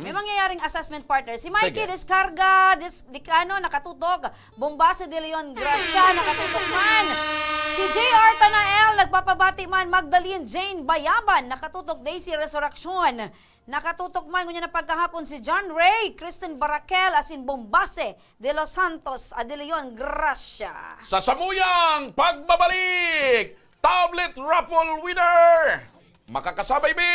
May mangyayaring assessment partner. Si Mikey Sige. Descarga, nakatutok. Bombase de Leon Gracia, nakatutok man. Si J.R. Tanael, nagpapabati man. Magdalene Jane Bayaban, nakatutok. Daisy Resurrection, nakatutok man. Ngunya na pagkahapon si John Ray, Kristen Barakel, asin Bombase de Los Santos, de Leon Gracia. Sa Samuyang Pagbabalik, tablet raffle winner! Makakasabay be!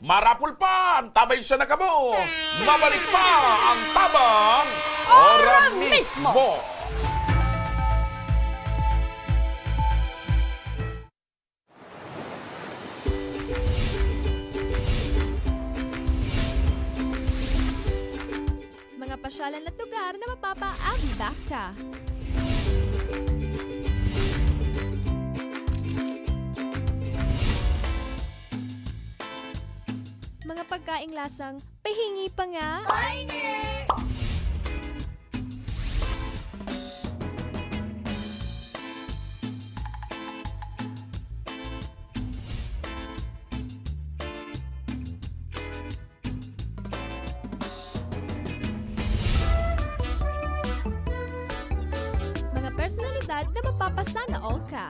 Marapul pa ang tabay sa nakamo! Mabalik pa ang tabang ora mismo! Mga pasyalan at lugar na mapapaabdak ka. Mga pagkaing lasang, pahingi pa nga. Mga personalidad na mapapasana all ka.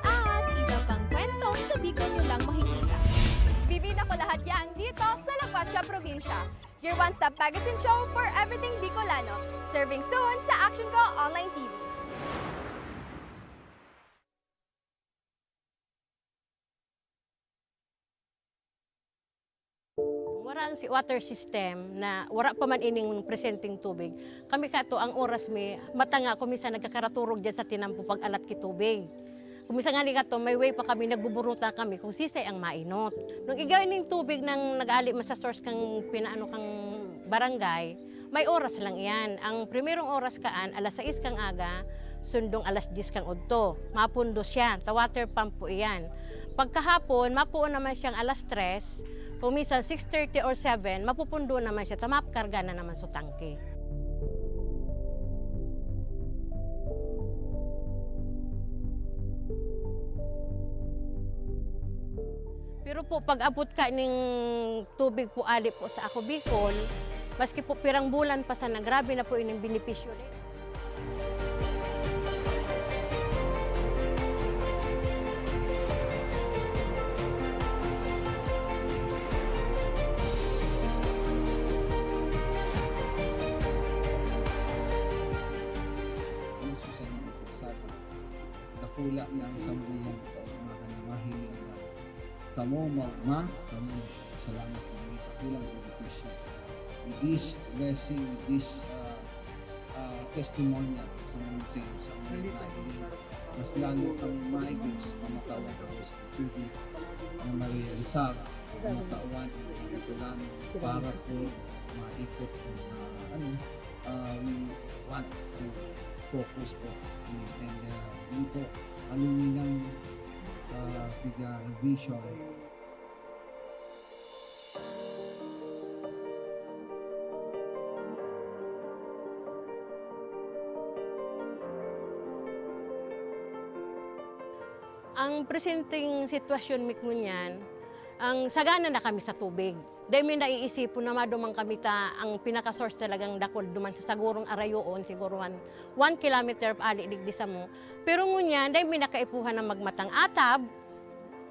At iba pang kwentong sa Bicol nyo lang makikita. Bibida ko lahat yan dito sa La Cuacha Provincia. Your one-stop magazine show for everything Bicolano. Serving soon sa Action Go Online TV. Wala ang water system na wala pa man ining presenting tubig. Kami kato ang oras mi matanga kumisa nagkakaraturog diyan sa tinampo pag alat ki tubig. Kumisa nga ni kato may way pa kami nagbuburuta kami kung sisay ang mainot. Nung igawin ning tubig nang nag-ali sa source kang pinaano kang barangay, may oras lang iyan. Ang primerong oras kaan alas 6 kang aga, sundong alas 10 kang udto. Mapundo siya, ta water pump po iyan. Pagkahapon mapuon naman siyang alas 3. Kung minsan 6:30 or 7, mapupundo naman siya, tamapkarga na naman sa tangke. Pero po, pag abot ka ng tubig po ali po sa ako Bicol, maski po pirang bulan pa sana, grabe na po ining benepisyo rin. Gusto sa inyo po sabi, dakula na ang sambuyan ko, mahiling na. Kamo maugma, kamo salamat na ini kakulang benepisyo. With this blessing, with this testimonial sa mga sa mga nailing, mas lalo kaming maigos mamatawan ako sa tubig na Maria Rizal, mamatawan ng Bicolano para po maikot ang we want to focus po and we po aluminang vision. Ang presenting sitwasyon mi kunyan, ang sagana na kami sa tubig. Dahil may naiisipon na madumang kami ang pinaka-source talagang dakol duman sa sagurong arayoon, siguro 1 kilometer ali digdi sa mo. Pero ngunyan, dahil may nakaipuhan na magmatang atab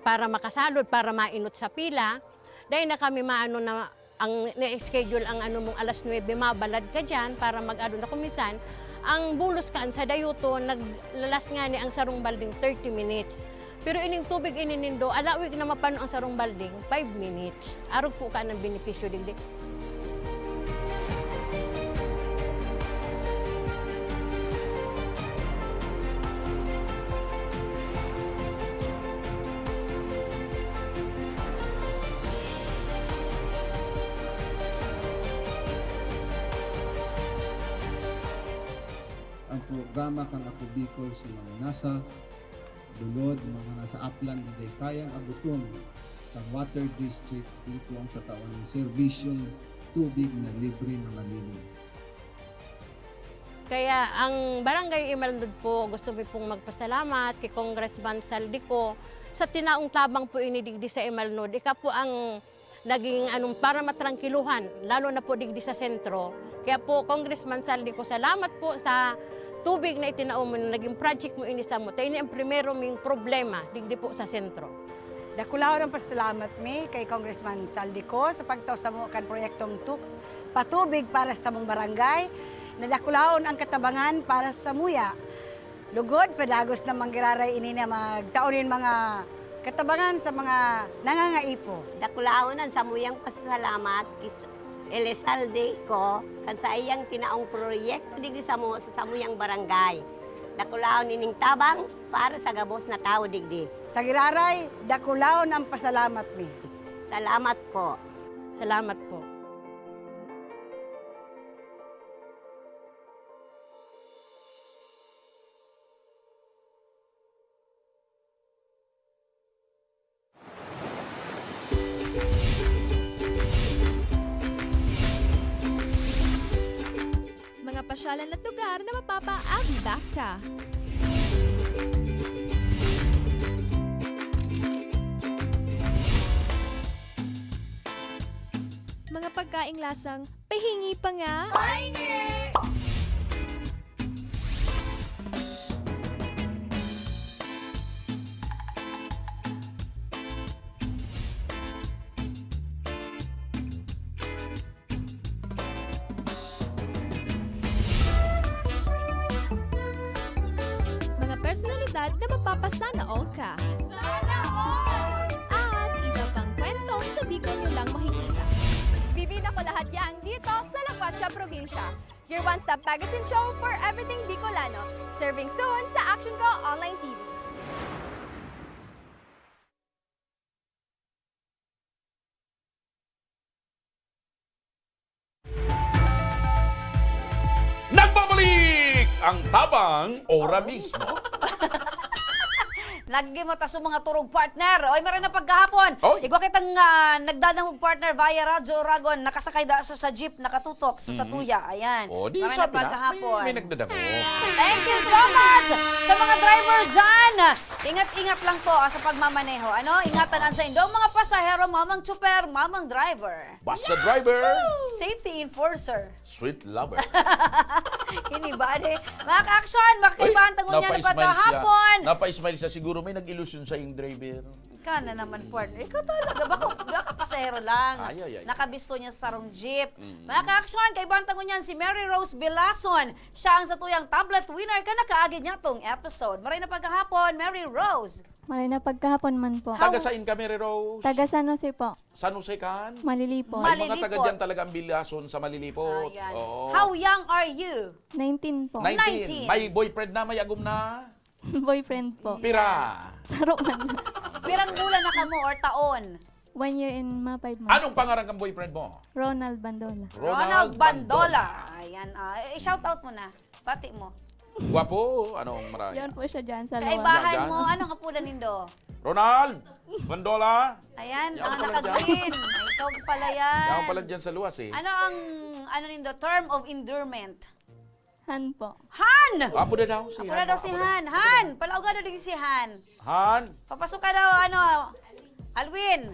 para makasalod, para mainot sa pila. Dahil na kami maano na ang na-schedule ang ano mong alas 9, mabalad ka dyan para mag-ano na kumisan. Ang bulos kaan sa dayuto, naglalas nga ni ang sarong balding 30 minutes. Pero ining tubig ininindo, alawig na mapano ang sarong balding, 5 minutes. Arog po ka ng benepisyo digdi. Ang programa kang Ako Bicol sa mga nasa dulod, mga nasa upland na day kayang abuton sa water district dito ang katawan ng serbisyong tubig na libre na malinis. Kaya ang Barangay Imalnod po, gusto ko pong magpasalamat kay Congressman Saldico sa tinaong tabang po inidigdi sa Imalnod. Ika po ang naging para matrangkiluhan, lalo na po digdi sa sentro. Kaya po, Congressman Saldico, salamat po sa tubig na itinaon mo, naging project mo inisa mo. Tayo ang primero ming problema digdi po sa sentro. Dakulaw ng pasalamat mi kay Congressman Saldico sa pagtaw sa mga proyektong patubig para sa mong barangay. Nadakulaon ang katabangan para sa muya. Lugod, pedagos na manggiraray ini na magtaonin mga katabangan sa mga nangangaipo. Dakulaonan sa muyang pasasalamat is Elizalde ko kan sa iyang tinaong proyekto digdi sa samuyang barangay. Dakulaon ining tabang para sa gabos na tao digdi. Sa giraray, dakulaon ang pasalamat mi. Salamat po. Salamat po. Mga pasyalan at lugar na mapapaabida ka. Mga pagkaing lasang pahingi pa nga. Pahingi! Mga personalidad na mapapasana all ka. Sana all! At iba pang kwento sa Bicol nyo lang makikita. Bibida ko lahat yan dito sa La Cuacha Provincia. Your one-stop magazine show for everything Bicolano. Serving soon sa Action Ko Online TV. Nagbabalik ang tabang ora mismo. Lagi mo taso mga turog partner. Oy, meron na pagkahapon. Oy. Igwa kitang nagdadang partner via Radyo Oragon. Nakasakay da sa jeep, nakatutok sa Satuya. Ayan. O, di Meron na sabi na, pagkahapon. may nagdadamo. Thank you so much sa mga driver dyan. Ingat-ingat lang po sa pagmamaneho. Ano? Ingatan sa indong mga pasahero, mamang tsuper, mamang driver. Basta driver, Safety enforcer. sweet lover. Hinibade. Mga ka-action, makikibahan tangon niya na pagkahapon. Napa-smile siya. Siguro may nag-illusion sa yung driver. Ka na naman, partner. Ikaw talaga. Baka pasahero lang. Ay. Nakabisto niya sa sarong jeep. Mga ka-action, kaibahan tangon niyan si Mary Rose Bilason. Siya ang satuyang tablet winner ka nakaagid niya tong episode. Maray na pagkahapon, Mary Rose. Maray na pagkahapon man po. Taga saan ka, Mary Rose? Taga San Jose po. San Jose kan? Malilipot. May mga taga dyan talaga ang Bilason sa Malilipot. Ayan. Oo. How young are you? 19 po. 19. May boyfriend na, may agum na? Boyfriend po. Pira. Saro man. Pirang bulan na kamo or taon? 1 year and 5 months. Anong pangarang kang boyfriend mo? Ronald Bandola. Ronald Bandola. Ayan, i-shout out mo na. Pati mo. Gwapo. Anong maraya? Yan po siya dyan sa luwas. Kaibahan Yan. mo, anong apudan nindo? Ronald Bandola. Ayan, Yan pala naka-green. Ay, ikaw pala yan. Yan pala dyan sa luwas eh. Ano ang, nindo, term of endearment? Han po. Han! Apo na daw si Ako na daw si Han. Han! Palauga daw din si Han. Han. Papasok ka daw, Alwin.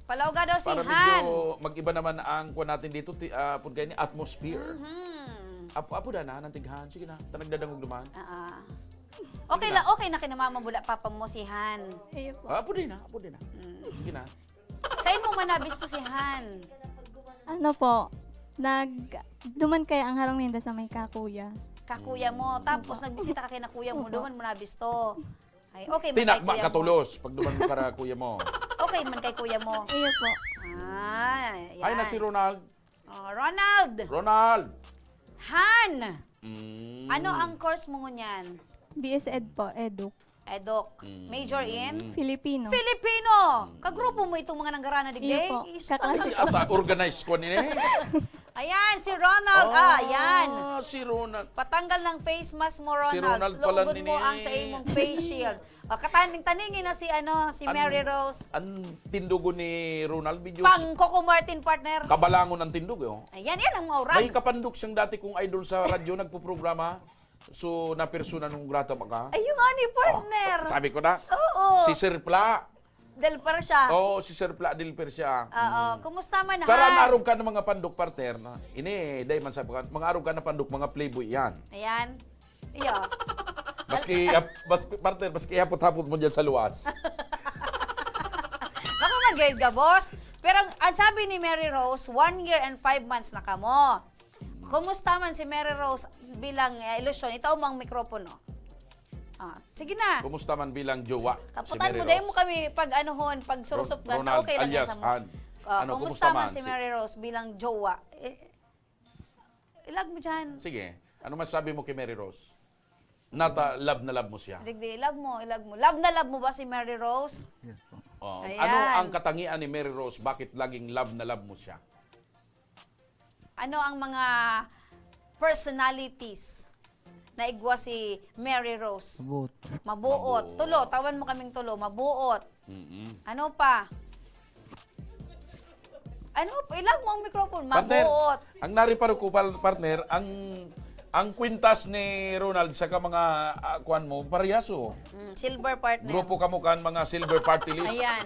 Palauga daw si Para Han. medyo mag-iba naman ang kuha natin dito, punta ni atmosphere. Apo na nantighan. Sige na, tanagdadangog naman. Okay na kinamamabula papa mo si Han. Iyo po. Apo din na. Sige na. Saan mo man nabisto si Han? Ano po, duman kaya ang harang ninda sa may kakuya. Kakuya mo. Tapos nagbisita ka kay na kuya mo. Duman mo nabisto. Ay, okay man kay Tinakma kuya ka mo. tulos pag duman mo kara kuya mo. Okay man kay kuya mo. Iyo po. Ay na si Ronald. Ronald! Ronald. Han! Mm. Ano ang course mo ngunyan? BS Ed po, Eduk. Edok. Major in? Filipino. Filipino! Kagrupo mo itong mga nanggarana digday? Iyo po. Kaklase. Ata organized ko ni Ayan, si Ronald. Ayan. Si Ronald. Patanggal ng face mask mo, Ronald. Si Ronald pala Slogan mo nini. ang sa imong face shield. Kataning-taningin na si Mary Rose. Ang tindugo ni Ronald Videos. Pang Coco Martin partner. Kabalangon ang tindog yo. Ayan, yan ang mauran. May kapandok siyang dati kong idol sa radyo nagpo-programa. So na persona nung grata pa ka. Ay, yung ani partner. Sabi ko na. Oo. Si Sir Pla. Del Persya. Oo, si Sir Pla del Persia. Oo. Kumusta man, Para Han? narog ka ng mga pandok partner na. Ini, day man sabi ko, mga arog ka na pandok, mga playboy yan. Ayan. Iyo. Partner, maski hapot-hapot mo dyan sa luwas. Baka mag-guide ka, boss. Pero ang sabi ni Mary Rose, 1 year and 5 months na kamo. Kumusta man si Mary Rose bilang ilusyon? Itaw mo ang mikropono. Sige na. Kumusta man bilang jowa Kaputan si mo, Mary dahil Rose? mo kami pag anuhon, pag surusup ka, Ronald okay lang yan alias sa mo. Han. Ano, Kumusta man si Mary Rose bilang jowa? Ilag mo dyan. Sige. Ano masabi mo kay Mary Rose? Love na love mo siya. Digdi, ilag mo. Love na love mo ba si Mary Rose? Yes po. Ayan. Ano ang katangian ni Mary Rose? Bakit laging love na love mo siya? Ano ang mga personalities na igwa si Mary Rose? Mabuot. Tulo. Tawan mo kaming tulo. Mabuot. Ano pa? Ilag mo ang microphone. Partner, Mabuot. ang nariparo ko, partner, ang kwintas ni Ronald sa mga kuan mo, paryaso. Silver partner. Grupo kamukan mga silver party list. Ayan.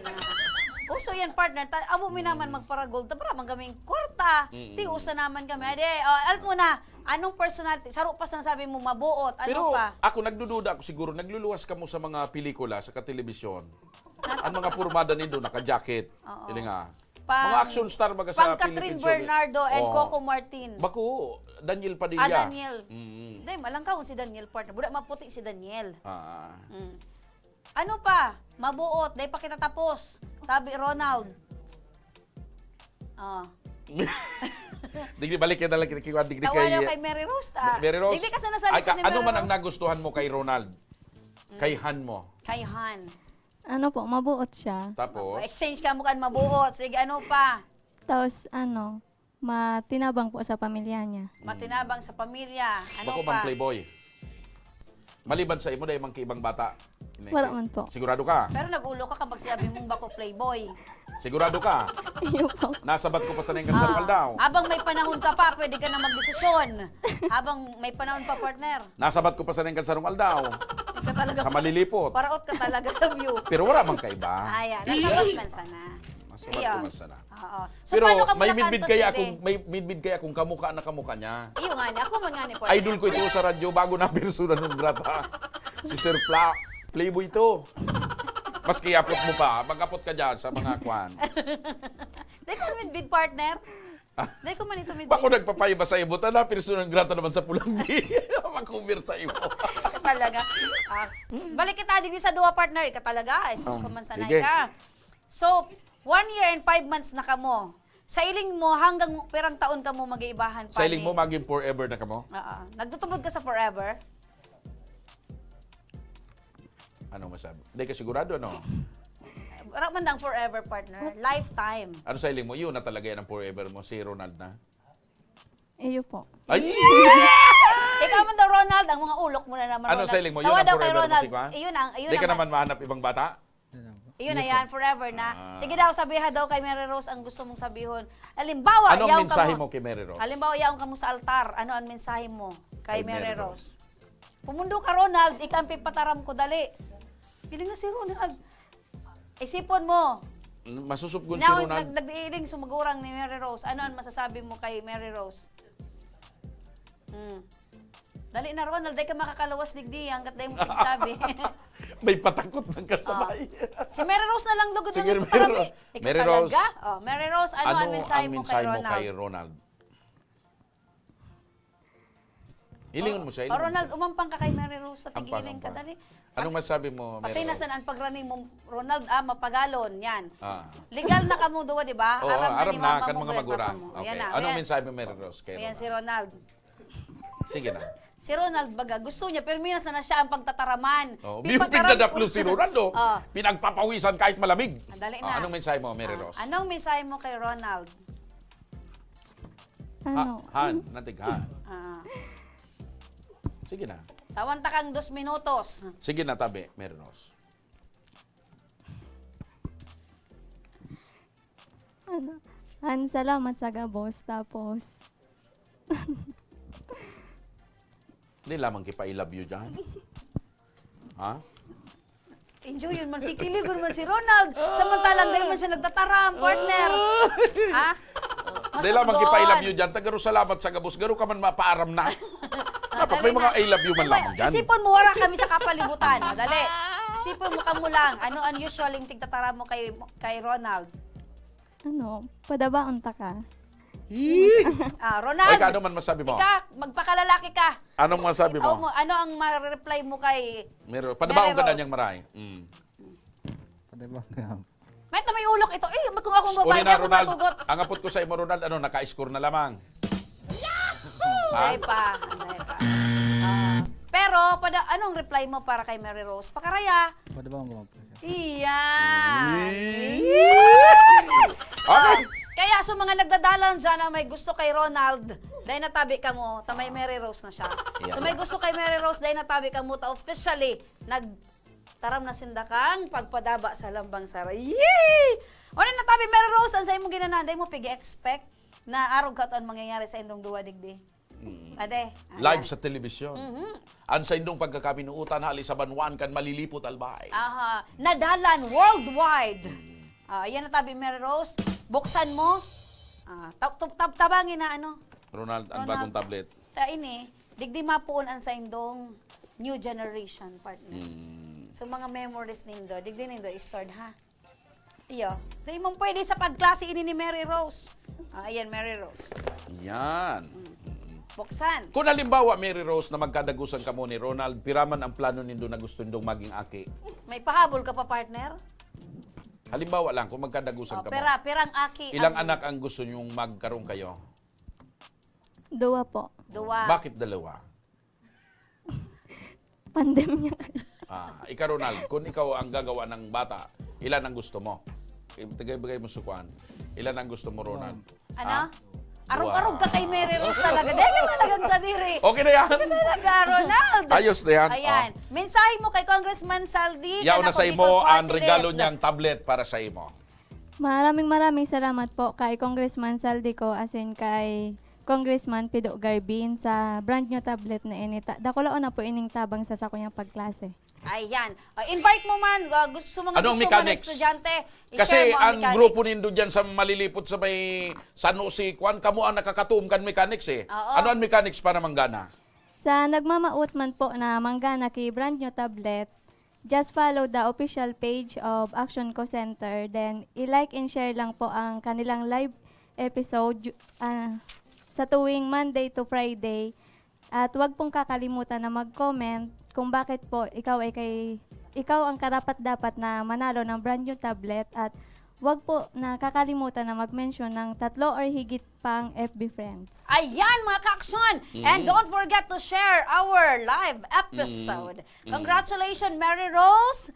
Uso yan, partner. Abo mi naman magparagold. Para magaming kwarta. Di usa naman kami. Ade, alam mo na, anong personality? Saro pa sa sabi mo, mabuot. Ano Pero pa? ako nagdududa ako siguro, nagluluwas ka mo sa mga pelikula, sa telebisyon. Ang mga purmada nindo, naka-jacket. Ili nga. Mga action star baga sa Catherine Philippine showbiz. Bernardo and Oo. Coco Martin. Baku, Daniel Padilla. Daniel. Hindi, malang ka si Daniel partner. Budak maputi si Daniel. Ano pa? Mabuot. Dahil pa kita tapos. Tabi Ronald. Digdi balik kita lagi digdi Tawanan kay kay Mary Rose. Mary Rose. Digdi ka sa nasalit ni Mary ano man ang Rose. nagustuhan mo kay Ronald? Kay Han mo. Kay Han. Ano po, mabuot siya. Tapos Exchange ka mo kan mabuot. Sige, ano pa? Tapos matinabang po sa pamilya niya. Matinabang sa pamilya. Ano bako pa? man playboy. Maliban sa imo dahil mang ibang bata. Wala man po. Sigurado ka? Pero nagulo ka kapag sinabi mong bako playboy. Sigurado ka? Iyo po. Nasabat ko pa sa nang kansarwal daw. Habang may panahon ka pa, pwede ka na magdesisyon. Habang may panahon pa, partner. Nasabat ko pa sa nang kansarwal daw. Hindi ka talaga. Sa malilipot. Paraot ka talaga sa view. Pero wala man kaiba. Ayan, nasabat man sana. Nasabat ko man sana. Oo. So, Pero paano ka may muna midbid kantos kaya today? akong kamukha na kamukha niya. Iyo nga niya. Ako man nga ni partner. Idol ko ito sa radyo bago na persona nung grata. Si Sir Pla, playboy ito. Maski apot mo pa, mag-apot ka dyan sa mga kwan. Dahil ko midbid partner. Dahil ko man ito midbid. Bako nagpapaiba sa ibo, na persona ng grata naman sa Pulanggi. Mag-cover sa ibo. Ka talaga. Balik kita din sa duwa partner. Ika talaga. Ay, sus ko man sanay sige. ka. So, 1 year and 5 months na kamo. Sa iling mo, hanggang perang taon ka mo mag-iibahan pa. Sa iling mo, maging forever na ka mo? Nagtutubod ka sa forever? Ano masabi? Hindi ka sigurado, no? Wala man ang forever partner. Lifetime. Ano sa iling mo? Yun na talaga yan ang forever mo, si Ronald na. Iyo po. Ay! Ikaw man daw, Ronald, ang mga ulok mo na naman, Ano Ronald. sa iling mo? Yun Tawa ang daw kay forever mo, Ronald. si Kwan? Iyon Hindi ka naman mahanap ibang bata? Iyon na yan, forever na. Sige daw, sabihan daw kay Mary Rose ang gusto mong sabihin. Halimbawa, Anong yaong mensahe kamo- mo kay Mary Rose? Halimbawa, yaong ka mo sa altar. Ano ang mensahe mo kay Kay Mary Mary Rose? Pumundo ka, Ronald. Ikampi pataram ko, dali. Piling na si Ronald. Isipon mo. Masusubgon si Now, Ronald. nagdiiling sumagurang ni Mary Rose. Ano ang masasabi mo kay Mary Rose? Dali na, Ronald. Dahil ka makakalawas digdi hanggat dahil mo pagsabi. May patakot ng kasabay. Si Mary Rose na lang lugod Sige, na Mary nagpaparami. Rose. Ikaw Mary talaga? Rose. Oh, Mary Rose, ano ang mensahe mo kay Ronald? Ronald? Hilingon mo siya. Oh, Ronald, umampang ka kay Mary Rose. Sa Ampang, tigiling ka, ampang. dali. Anong masabi mo, Mary Pati Rose? nasan ang pagrani mo, Ronald, mapagalon, yan. Ah. Legal na ka mo doon, di ba? Oo, Aram aram ni na, mama kan mo, mga ganyan, magurang. papa mo. Okay. Yan na, Anong ayan. mensahe mo, Mary Rose? Kay Ayan Ronald? si Ronald. Sige na. Si Ronald baga, gusto niya, pero minsan na siya ang pagtataraman. Oh, Di bibig pataram- pinagdadaplo si Ronaldo. Oh. Pinagpapawisan kahit malamig. Dali Oh, na. anong mensahe mo, Mary Rose? Anong mensahe mo kay Ronald? Ano? Han, natig han. Ah, Sige na. tawan ta kang 2 minutos. Sige na, tabi, Mary Rose. Ano? Han, salamat sa gabos. Tapos, Hindi lamang kipa I love you dyan. Ha? Enjoy yun man. Kikiligon man si Ronald. Samantalang dahil man siya nagtataram, partner. Ha? Hindi lamang kipa I love you dyan. Tagaro salamat sa gabos. Garo ka man mapaaram na. Dapat may mga I love you man lamang dyan. Isipon mo, wala kami sa kapalibutan. Dali. Isipon mo ka mo lang. Ano ang usual yung tigtataram mo kay Ronald? ano, padabaon ta ka. Ronald, Ay, ano man masabi mo? magpakalalaki ka. Anong masabi mo? Ano ang ma-reply mo kay... Mary Rose. Padabaon ka na Rose. niyang maray. May may ulok ito. Kung akong babae, Uli di na, ako Ronald. matugot. Ang apot ko sa imo, Ronald, ano, naka-score na lamang. Hindi pa. Pero, anong reply mo para kay Mary Rose? Pakaraya. Iyan. Okay. Kaya sa mga nagdadalan dyan na may gusto kay Ronald, dahil natabi ka mo, tamay Mary Rose na siya. So may gusto kay Mary Rose, dahil natabi ka mo, officially, nagtaram na sindakang pagpadaba sa lambang saray. Yee! O na natabi Mary Rose, ang sa imong ginanan, dahil mo pigi-expect na araw ka ang mangyayari sa indong duwa digdi. Ade. Live sa telebisyon. An sa indong pagkakabinuutan, halis sa banwan kan malilipot albay. Aha. Nadalan worldwide. Ayan na tabi, Mary Rose. Buksan mo. Tabangin na ano. Ronald, ang Ronald. bagong tablet. Ini, digdi mapuon ang sa indong new generation partner. So mga memories nindo, digdi nindo i-stored ha. Iyo. Di mo pwede sa pagklase ini ni Mary Rose. Ayan, Mary Rose. Yan. Buksan. Kung halimbawa, Mary Rose, na magkadagusan ka mo ni Ronald, piraman ang plano nindo na gusto nindong maging aki. May pahabol ka pa, partner? Halimbawa lang, kung magkadagusan ka mo. Perang aki. Ilang anak ang gusto nyong magkaroon kayo? 2 po. 2. Bakit 2? Pandemya. Ikaw, Ronald, kung ikaw ang gagawa ng bata, ilan ang gusto mo? Tagay-bagay mo sukuan. Ilan ang gusto mo, Ronald? Ano? Arog-arog ka kay Mary Rose talaga. Dahil ka talagang sa diri. Okay na yan. Talaga, Ronald. Ayos na yan. Ayan. Mensahe mo kay Congressman Saldi. Yaw na kana sa po imo Bicol ang Party regalo List. niyang tablet para sa imo. Maraming salamat po kay Congressman Saldico as in kay Congressman Pido Garbin sa brand new tablet na inita. Dakulao na po ining tabang sa sakuyang pagklase. Ayan. Invite mo man. Gusto mga Ano ang gusto man mechanics? estudyante. Kasi i-share mo ang mechanics. grupo nindo dyan sa malilipot sa may San Jose, Kwan, kamo ang nakakatuom kan mechanics eh. Oo. Ano ang mechanics para manggana? Sa nagmamaut man po na manggana kay brand new tablet, just follow the official page of Action Co Center. Then, i-like and share lang po ang kanilang live episode sa tuwing Monday to Friday. At huwag pong kakalimutan na mag-comment kung bakit po ikaw ang karapat-dapat na manalo ng brand new tablet. At Huwag po nakakalimutan na mag-mention ng 3 or higit pang FB friends. Ayan mga ka-aksyon! And don't forget to share our live episode. Congratulations, Mary Rose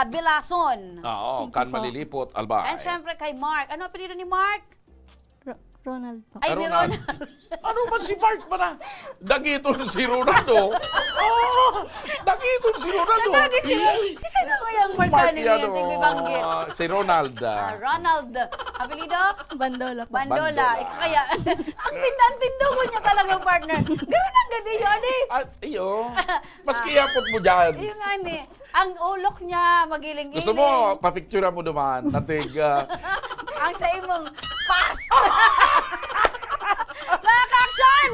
Bilason. Oo, kan malilipot, Albay. And syempre kay Mark. Ano apelido ni Mark? Ronald po. Ay, ni Ronald. Ronald. Ano man si Mark ba na? Dagiton si Ronaldo. Dagiton si Ronaldo. Kasi na kayang Mark ni ano, Tingwi Banggit. si Ronald. Ronald. Apelido? Bandola po. Bandola. Ikaw kaya, ang tindan-tindo ko niya talagang partner. Ganun ang ganda yun eh. At iyo, maski yapot mo dyan. Yung nga ni, ang ulok niya magiling-iling. Gusto mo, papictura mo duman. Natig, Ang sa imong past. Mga ka-aksyon!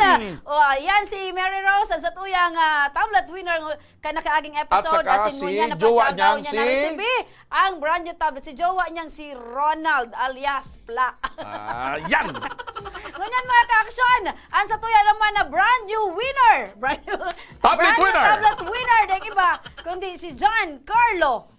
Yan si Mary Rose, ang satuyang tablet winner ka nakaaging episode. At saka Asin mo si niya na jowa pagkagaw niyang niya si- na recipe. Ang brand new tablet. Si jowa niyang si Ronald alias Pla. yan! Ganyan mga ka-aksyon. Ang satuya naman na brand new winner. Brand new Tablet winner. tablet winner. Dahil iba, kundi si John Carlo.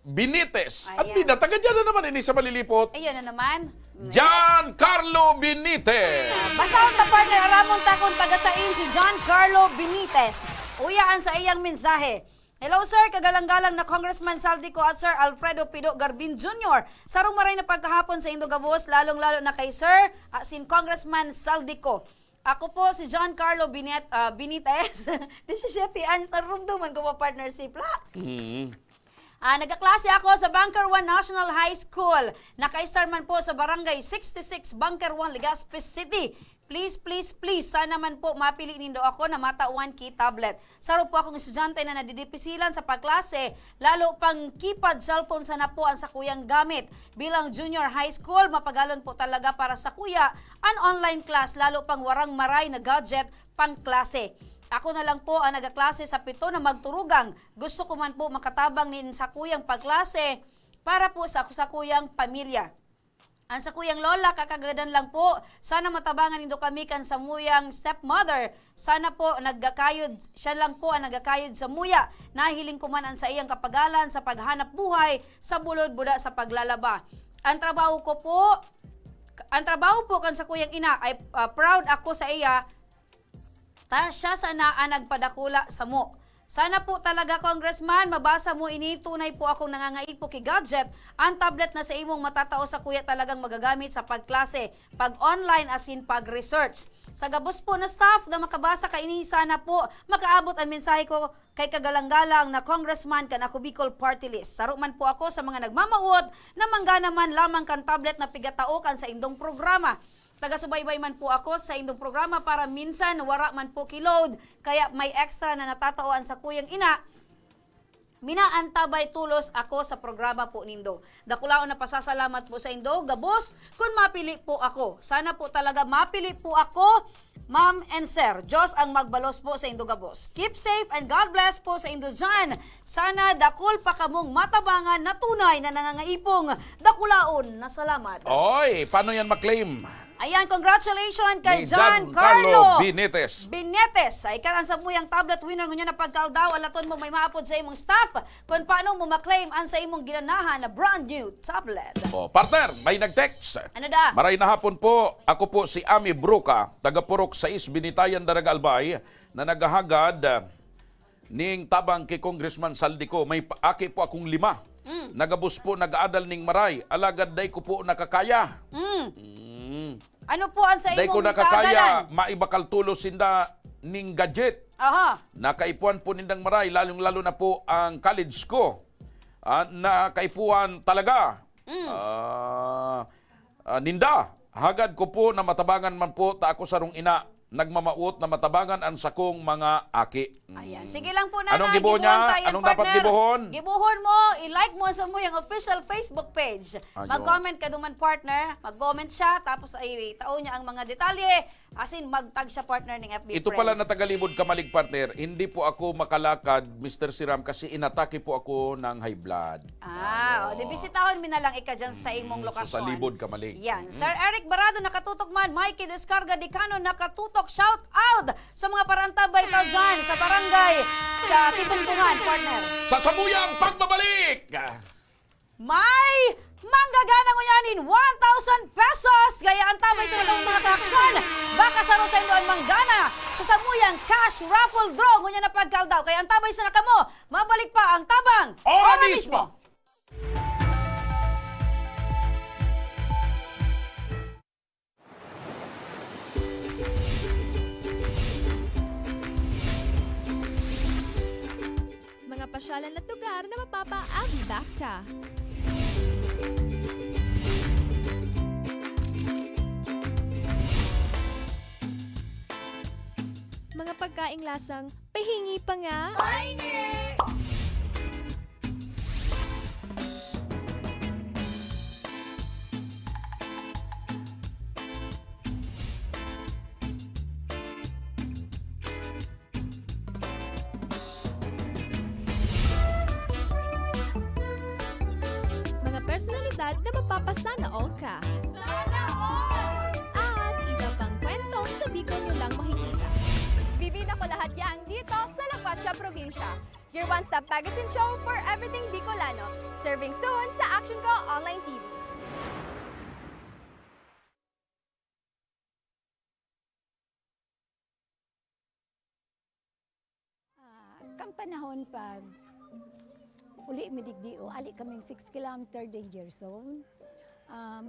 Benitez. At Ayan. pinataga dyan na naman ini sa malilipot. Ayun na naman. John Carlo Benitez. Basta ang partner, aramon takong taga-sain si John Carlo Benitez. Uyaan sa iyang mensahe. Hello sir, kagalang-galang na Congressman Saldico at Sir Alfredo Pido Garbin Jr. Sarong maray na pagkahapon sa Indogabos, lalong-lalo na kay Sir sin Congressman Saldico. Ako po si John Carlo Benitez. 17 anos na rumduman ko pa partnership la. Nagkaklase ako sa Bunker 1 National High School. Naka-star man po sa Barangay 66, Bunker 1, Legazpi City. Please, please, please, sana man po mapili nindo ako na matauan ki tablet. Saro po akong estudyante na nadidipisilan sa pagklase, lalo pang keypad cellphone sana po ang sa kuyang gamit. Bilang junior high school, mapagalon po talaga para sa kuya ang online class, lalo pang warang maray na gadget pang klase. Ako na lang po ang nagaklase sa 7 na magturugang. Gusto ko man po makatabang nin sa kuyang pagklase para po sa kuyang pamilya. Ang sa kuyang lola, kakagadan lang po. Sana matabangan nindo kami kan sa muyang stepmother. Sana po nagkakayod, siya lang po ang nagkakayod sa muya. Nahiling ko man ang sa iyang kapagalan sa paghanap buhay, sa bulod-buda sa paglalaba. Ang trabaho po kan sa kuyang ina ay proud ako sa iya. Siya sana ang nagpadakula sa mo. Sana po talaga, Congressman, mabasa mo ini. Tunay po akong nangangaipo kay gadget. Ang tablet na sa imong matatao sa kuya talagang magagamit sa pagklase, pag-online asin pag-research. Sa gabos po na staff na makabasa ka ini, sana po makaabot ang mensahe ko kay kagalang-galang na Congressman kan ako Bicol Party List. Saro man po ako sa mga nagmamauot na manggana man lamang kan tablet na pigatao kan sa indong programa. Taga-subaybay man po ako sa indong programa para minsan wara man po kiload, kaya may extra na natatauan sa kuyang ina. Minaantabay tulos ako sa programa po nindo. Dakulaon na pasasalamat po sa indo, gabos, kung mapili po ako. Sana po talaga mapili po ako, Ma'am and Sir. Diyos ang magbalos po sa indo, gabos. Keep safe and God bless po sa indo dyan. Sana dakul pa kamong matabangan na tunay na nangangaipong dakulaon na salamat. Oy, paano yan maklaim? Ayan, congratulations kay Ni John Carlo Benitez. Ay karan sa muyang tablet winner ngunya na pagkaldaw, alaton mo may maapod sa imong staff kung paano mo maklaim ang sa imong ginanahan na brand new tablet. Partner, may nag-text. Ano da? Maray na hapon po, ako po si Ami Bruca, taga-Purok 6, Binitayan, Daraga Albay, na naghahagad ning tabang kay Congressman Saldico. May aki po akong 5. Nagabus po, nag-aadal ning maray. Alagad day ko po nakakaya. Ano po ang sa Day ko imong nakakaya, kaagalan? maibakal tulos sinda ning gadget. Aha. Nakaipuan po nindang maray, lalong-lalo na po ang college ko. Nakaipuan talaga. Ninda, hagad ko po na matabangan man po ta ako sarong ina. Nagmamauot na matabangan ang sakong mga aki. Ayan, sige lang po na. Anong gibuhon niya? tayo, Anong partner. dapat gibuhon? Gibuhon mo, i-like mo sa mo yung official Facebook page. Ayun. Mag-comment ka duman, partner. Mag-comment siya, tapos ay tao niya ang mga detalye. As in, mag-tag siya, partner, ng FB Ito Friends. pala na tagalibod kamalig, partner. Hindi po ako makalakad, Mr. Siram, kasi inatake po ako ng high blood. O di bisitahon mi na lang ika dyan sa imong lokasyon. Sa libod kamalig. Yan. Sir Eric Barado, nakatutok man. Mikey Descarga Dicano, nakatutok. Shout out sa mga parantabay ta dyan sa barangay sa Tibungtungan, partner. Sa sabuyang pagbabalik! May Manggagana ngunyanin 1,000 pesos. Gaya ang tabay sa itong mga kaaksyon. Baka saro sa indoan manggana sa samuyang cash raffle draw. Ngunya na pagkaldaw. Kaya ang tabay sa nakamo. Mabalik pa ang tabang. Ora mismo! Mga pasyalan at lugar na mapapaambak ka. Mga pagkaing lasang pahingi pa nga. Pahingi! Mga personalidad na mapapasana all ka. Sana all! At iba pang kwentong sa Bicol nyo lang makikita. Bibida ko lahat yan dito sa La Cuacha Provincia. Your one-stop magazine show for everything Bicolano. Serving soon sa Action Ko Online TV. Kampanahon pag uli midigdio, ali kaming 6 kilometer danger zone.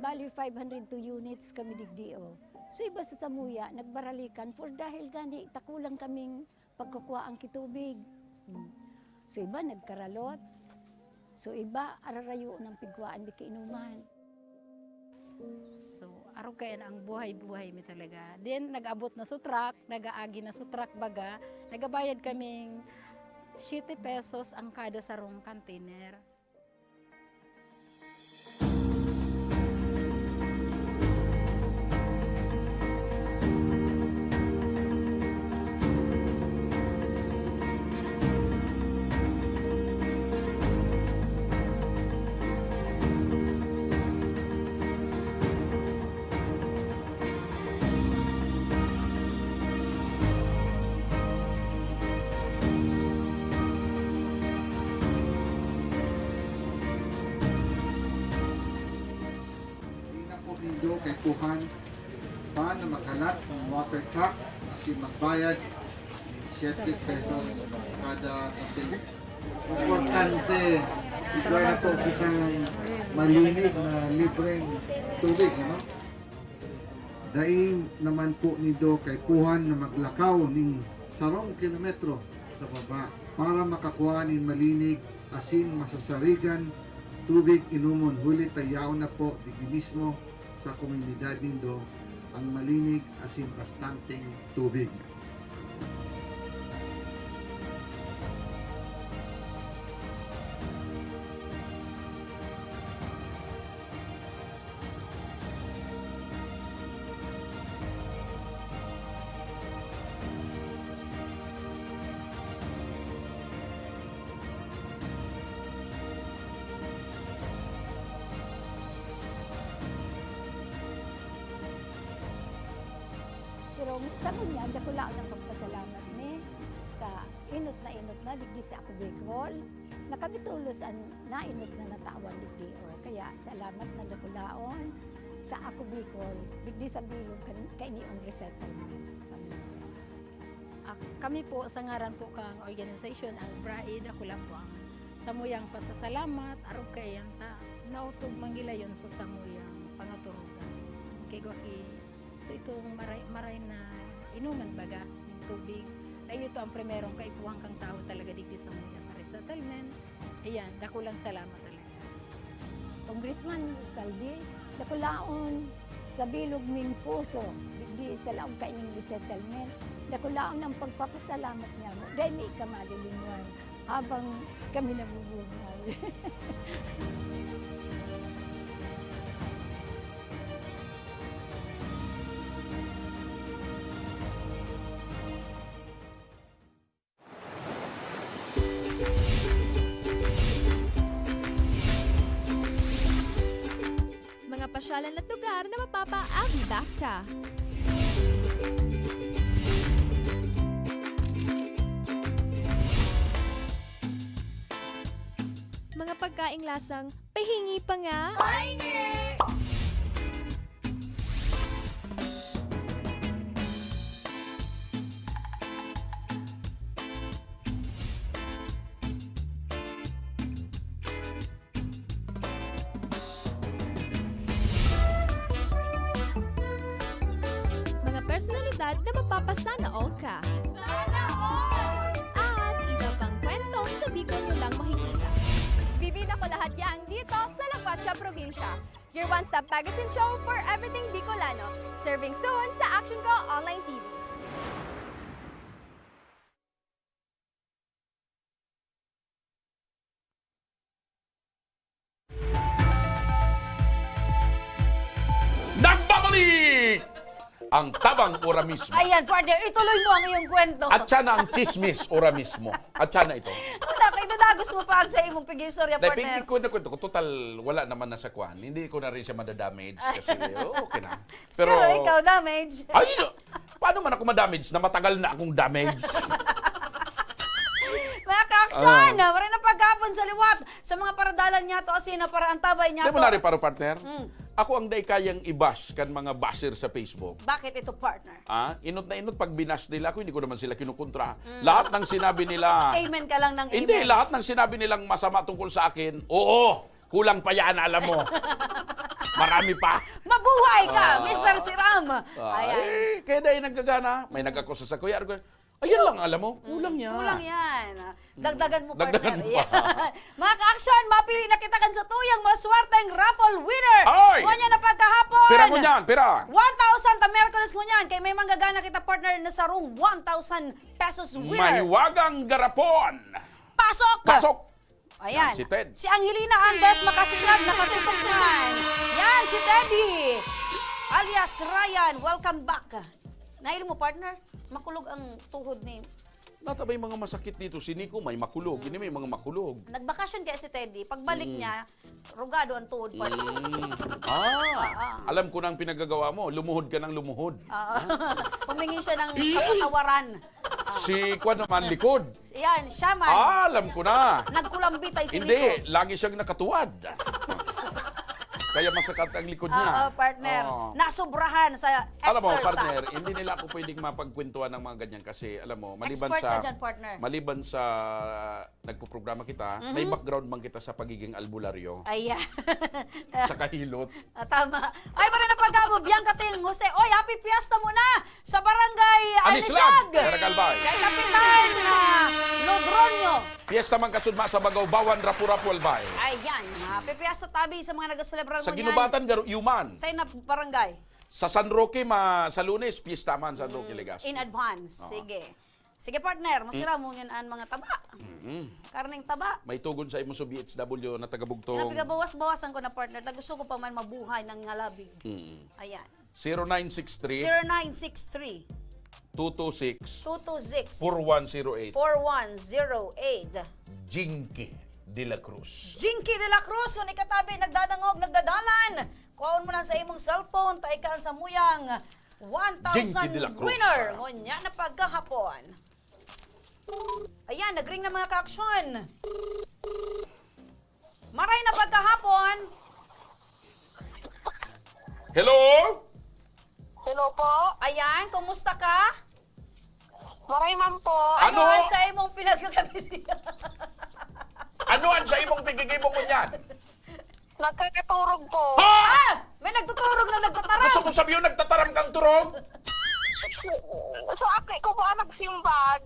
Bali 502 units kami digdio. So iba sa Samuya, nagbaralikan for dahil gani takulang kaming pagkukuha ang kitubig. So iba nagkaralot. So iba ararayo ng pigwaan bikiinuman. So, araw kaya na ang buhay-buhay mi talaga. Then, nag-abot na sutrak, nag-aagi na sutrak baga, nagabayad kaming 7 pesos ang kada sarong container. Nindo kay kuhan pa na maghalat ng water truck kasi magbayad ng 7 pesos kada container. Importante, ito na po kitang malinig na libreng tubig, ano? Daing naman po nindo kay kuhan na maglakaw ng 10 kilometro sa baba para makakuha ng malinig, asin, masasarigan, tubig inumon. Huli tayaw na po digdi mismo sa komunidad nindo ang malinig asin bastanteng tubig. Pero sa kunya, dako lang ang pagpasalamat ni ka inot na digdi sa ako Bicol. Nakabitulos ang nainot na natawan digdi o. Kaya salamat na dako laon sa ako Bicol digdi sa bilog kaini ang resettlement sa Kami po sa ngaran po kang organisasyon ang Bride ako lang po ang samuyang pasasalamat araw kayan ta nautog mangilayon sa samuyang pangaturugan. Kay Gwaki so itong maray na inuman baga ng tubig. Ay ito ang primerong kaipuhang kang tao talaga dito sa mga sa resettlement. Ayan, dako lang salamat talaga. Congressman Saldi, dako laon sa bilog ming puso digdi sa laong kaining resettlement. Dako laon ang pagpapasalamat niya mo. Dahil may kamalilinwan habang kami nabubuhay. Mga pasyalan at lugar na mapapaambak ka. Mga mga pagkaing lasang pahingi pa nga? Pahingi! Mga personalidad na mapapasana all ka. Sana all! At iba pang kwento sa Bicol nyo lang makikita. Bibida ko lahat yan dito sa La Cuacha Provincia. Your one-stop magazine show for everything Bicolano. Serving soon sa Action Ko Online TV. Nagbabalik! Ang tabang ora mismo. Ayan, partner, ituloy mo ang iyong kwento. At siya na ang chismis ora mismo. At siya na ito. Wala, kay dadagos mo pa ang sa imong pigistorya, Dahil partner. hindi ko na kwento ko, total wala naman na sa kwan. Hindi ko na rin siya madadamage kasi okay na. Pero ikaw, damage. Ay, no. Paano man ako madamage na matagal na akong damage? Mga ka-action, maray na paghapon sa liwat. Sa mga paradalan niya to, asina para ang tabay niya Hindi to. mo na rin paro, partner. Ako ang day kayang i-bash kan mga basher sa Facebook. Bakit ito, partner? Inot na inot pag binash nila ako, hindi ko naman sila kinukontra. Lahat ng sinabi nila... Amen ka lang ng amen. Hindi, lahat ng sinabi nilang masama tungkol sa akin, oo, kulang pa yan, alam mo. Marami pa. Mabuhay ka, Mr. Siram. Ayan. Ay, kaya dahil naggagana. May nag-akusa sa kuya. Ayan lang, alam mo, kulang yan. Kulang yan. Dagdagan mo, partner. Dagdagan mo pa. Ayan. Mga ka-action, mapili na kita kan sa tuyang maswerteng raffle winner. Ay! Kunya na pagkahapon. Pira mo niyan, pira. 1,000 ta Merkules mo niyan. Kay may manggagana kita partner na sa room 1,000 pesos winner. Mahiwagang garapon. Pasok! Pasok! Ayan. Si Ted. Si Angelina Andes makasinag, nakatutok yan. Yan, si Teddy. Alias Ryan, welcome back. Nail mo, partner? Makulog ang tuhod ni... Natabay mga masakit dito. Si Nico may makulog. Hindi may mga makulog. Nagbakasyon kaya si Teddy. Pagbalik niya, rugado ang tuhod, partner. Alam ko na ang pinagagawa mo. Lumuhod ka ng lumuhod. Humingi siya ng kapatawaran. Si Kwan naman likod. Yan, siya man. Alam ko na. Nagkulambitay si Hindi, Nico. lagi siyang nakatuwad. Kaya masakat ang likod niya. Partner. Oo. Nasobrahan sa exercise. Alam mo, partner, hindi nila ako pwedeng mapagkwentuhan ng mga ganyan kasi, alam mo, maliban Expert sa... ka dyan, partner. Maliban sa nagpo-programa kita, may background man kita sa pagiging albularyo. Ayan. Sa kahilot. Tama. Ay, para na pag-abo, Bianca Ting Jose. Oy, happy fiesta muna sa barangay Anislag, Anislag. Caragalbay. Kay Kapitan Lodronyo. Fiesta man kasudma sa Bagaw, Bawan, Rapu-Rapu, Albay. Ayan, happy fiesta tabi sa mga nag-celebrar Sa mo Ginubatan, Yuman. Sa inap barangay. Sa San Roque, sa Lunes, fiesta man San Roque, Legazpi. In advance. Sige. Sige, partner. Masira mo yan ang mga taba. Karning taba. May tugon sa imo sa BHW na tagabugtong Napigabawas-bawasan ko na, partner. Gusto ko pa man mabuhay ng halabig. Ayan. 0963 0963 226 226 4108 4108. Jinky de la Cruz. Jinky de la Cruz, kung ikatabi, nagdadangog, nagdadalan. Kuhaon mo lang sa imong cellphone, taikaan sa muyang Jinky de la 1,000 Cruz. winner. Ngunya na pagkahapon. Ayan, nagring na mga ka-aksyon. Maray na pagkahapon. Hello? Hello po. Ayan, kumusta ka? Maray man po. Ano Ano? ang sa imong pinagkakabisihan? Ano ang sa imong tigigibong mo niyan? Nagkakaturog po. Ah! May nagtuturog na nagtataram. Gusto mo sabihin nagtataram kang turog? So, aki ko po ang nagsimbag.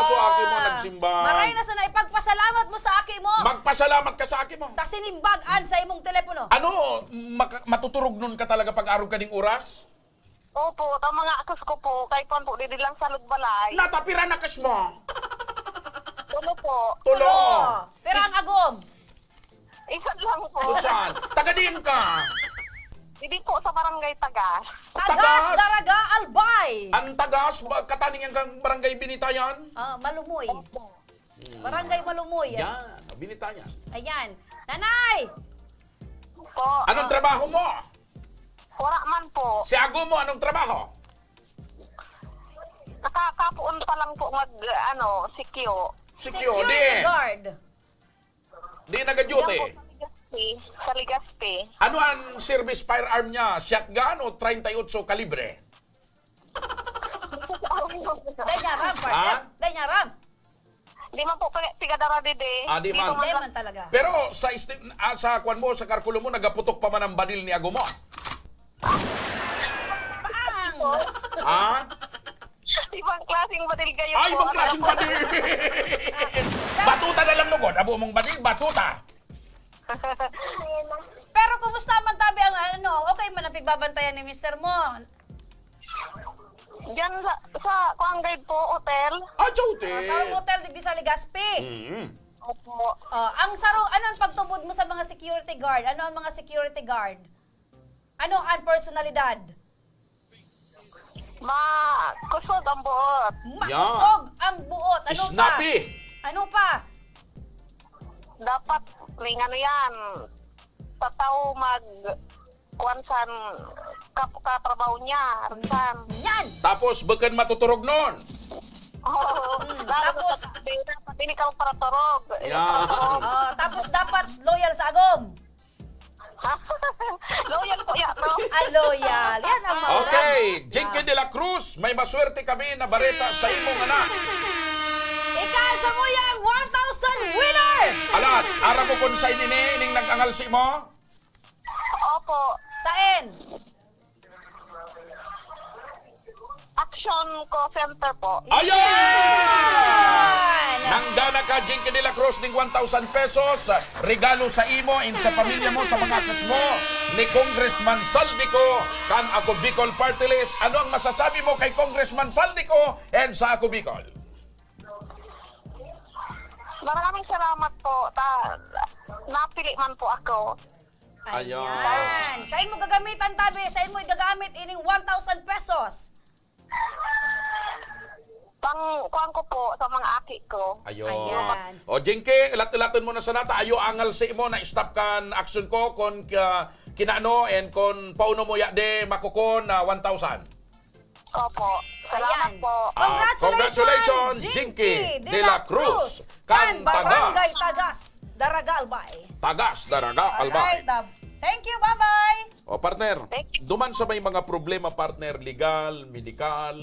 So aki mo nagsimba. Maray na sana ipagpasalamat mo sa aki mo. Magpasalamat ka sa aki mo. Ta sinimbagan sa imong telepono. Ano, matuturog nun ka talaga pag araw ka ning oras? Opo, ang mga akas ko po, kahit po di lang sa lugbalay. Natapira na kas mo. Tulo po. Tulo. Pero ang agom. Isa lang po. Saan? Tagadin ka. Hindi po sa barangay Tagas. Tagas, Daraga, Albay. Ang Tagas, kataning ang barangay Binitayan? Malumoy. Barangay Malumoy. Yan, Binitayan. Ayan. Nanay! Po. Anong trabaho mo? Wala man po. Si Ago mo, anong trabaho? Nakakapuon pa lang po mag, sikyo. Security guard. Di nag-duty. Yan po sa Legazpi. Ano ang service firearm niya? Shotgun o 38 kalibre? Day niya ram, partner. Day niya ram. Di man po tigadara dide. Di man. Day man talaga. Pero sa kwan mo, sa karkulo mo, nagaputok pa man ang badil ni Ago mo. Bang! Ha? Ibang klaseng badil kayo Ay, po. ibang klaseng badil! Batuta na lang lugod. Abo mong badil, batuta. Pero kumusta man tabi ang ano, okay man ang pigbabantayan ni Mr. mo? Diyan sa Kuanggay po, hotel. Sa hotel. Sarong hotel digdi sa Legazpi. Opo. Ang sarong, ano ang pagtubod mo sa mga security guard? Ano ang mga security guard? Ano ang personalidad? Kusog ang buot. Makusog ang buot. Ano Snappy. pa? Ano pa? Dapat, may ano yan, tataw kuwansan katrabaho niya, ransan. Yan! Tapos, bakan matuturog nun. Tapos, dapat hindi ka para turog. Yan. Tapos dapat loyal sa agom. Loyal po yan, no? Loyal. Yan ang mga Okay, Jinky de la Cruz, may maswerte kami na bareta sa imong anak. Ikaw sa mo yung 1,000 winner! Alat, ara mo kung sa ining nag-angal si mo? Opo. Saan? Action ko center po. Ayan! Nanggana ka, Jinky de la Cruz, ng 1,000 pesos. Regalo sa imo, in sa pamilya mo, sa mga akas mo, ni Congressman Saldico, kan Ako Bicol Party List. Ano ang masasabi mo kay Congressman Saldico and sa Ako Bicol? Maraming salamat po. Napili man po ako. Ayan. Saan mo gagamitan, tabi? Saan mo igagamit ining 1,000 pesos? Kuhan ko po sa mga aki ko. Ayan. O, Jinky, latin mo na sa nata. Ayo angal sa imo na stop kan action ko kon kinaano and kon pauno mo ya de makukon na 1,000. Opo. Salamat po. Congratulations, Jinky de la Cruz. Kan Barangay Tagas. Tagas, Daraga Albay. Tagas, Daraga Albay. Alright, thank you, bye-bye. O, partner, duman sa may mga problema, partner, legal, medical,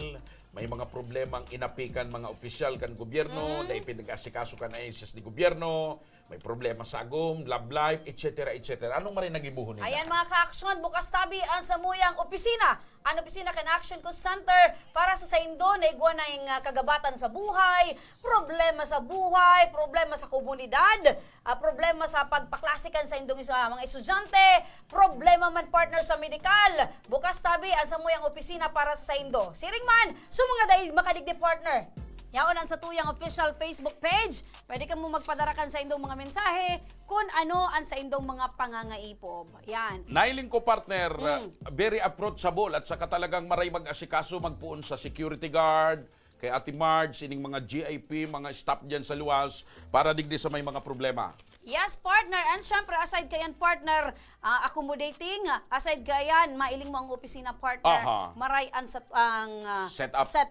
may mga problemang inapikan mga opisyal kan gobyerno, dahil pinag-asikaso kan ISS ni gobyerno, may problema sa agom, love life, etc. etc. Anong marin nagibuhon nila? Ayan mga ka-aksyon, bukas tabi ang samuyang opisina. Ang opisina kan Action ko Center para sa Saindo na igwa na yung kagabatan sa buhay, problema sa buhay, problema sa komunidad, problema sa pagpaklasikan sa indong mga estudyante, problema man partner sa medikal. Bukas tabi ang samuyang opisina para sa Saindo. Siring man, mga dahil makadigdi partner. Yaonan sa tuyang official Facebook page, pwede ka mo magpadarakan sa indong mga mensahe kung ano ang sa indong mga pangangaipob. Yan. Nailing ko, partner, very approachable at saka talagang maray mag-asikaso, magpuon sa security guard, kay Ate Marge, ining mga GIP, mga staff dyan sa luwas, para digdi sa may mga problema. Yes, partner. And syempre, aside kayan, partner, accommodating, aside kayan, mailing mo ang opisina, partner, maray ang set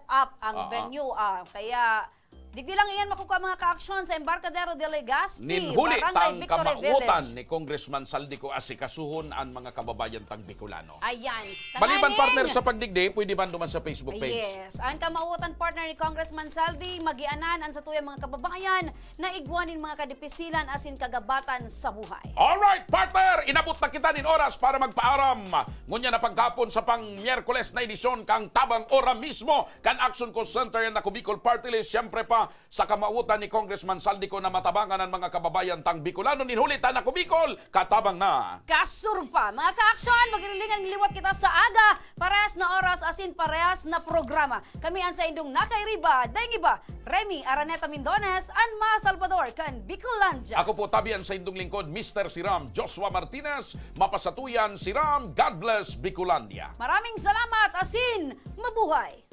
up ang venue. Kaya, digdi lang iyan makukuha mga ka-aksyon sa Embarcadero de Legazpi, Ninhuli Barangay tang Victory kamautan Village. ni Congressman Saldico asikasuhon ang mga kababayan tang Bicolano. Ayan. Maliban, Tanganing, partner, sa pagdigdi, pwede man duman sa Facebook page. Yes. Ang kamautan partner ni Congressman Saldi, magianan ang sa tuyang mga kababayan na igwanin mga kadipisilan asin kagabatan sa buhay. Alright, partner! Inabot na kita nin oras para magpaaram. Ngunya na pagkapon sa pang Miyerkules na edisyon kang tabang ora mismo kan Action Call Center na Bicol Party List. Siyempre pa sa kamautan ni Congressman Saldico na matabangan ang mga kababayan tang Bicolano. Ninhulitan na Bicol, katabang na. Kasurpa! Mga ka-aksyon, magrilingan liwat kita sa aga, parehas na oras asin parehas na programa. Kami ang sa indong nakairiba, daing iba, Remy Araneta Mindones, and Ma Salvador, kan Bicolandia. Ako po tabian sa indong lingkod, Mr. Siram Joshua Martinez, mapasatuyan Siram, God bless Bicolandia. Maraming salamat asin, mabuhay!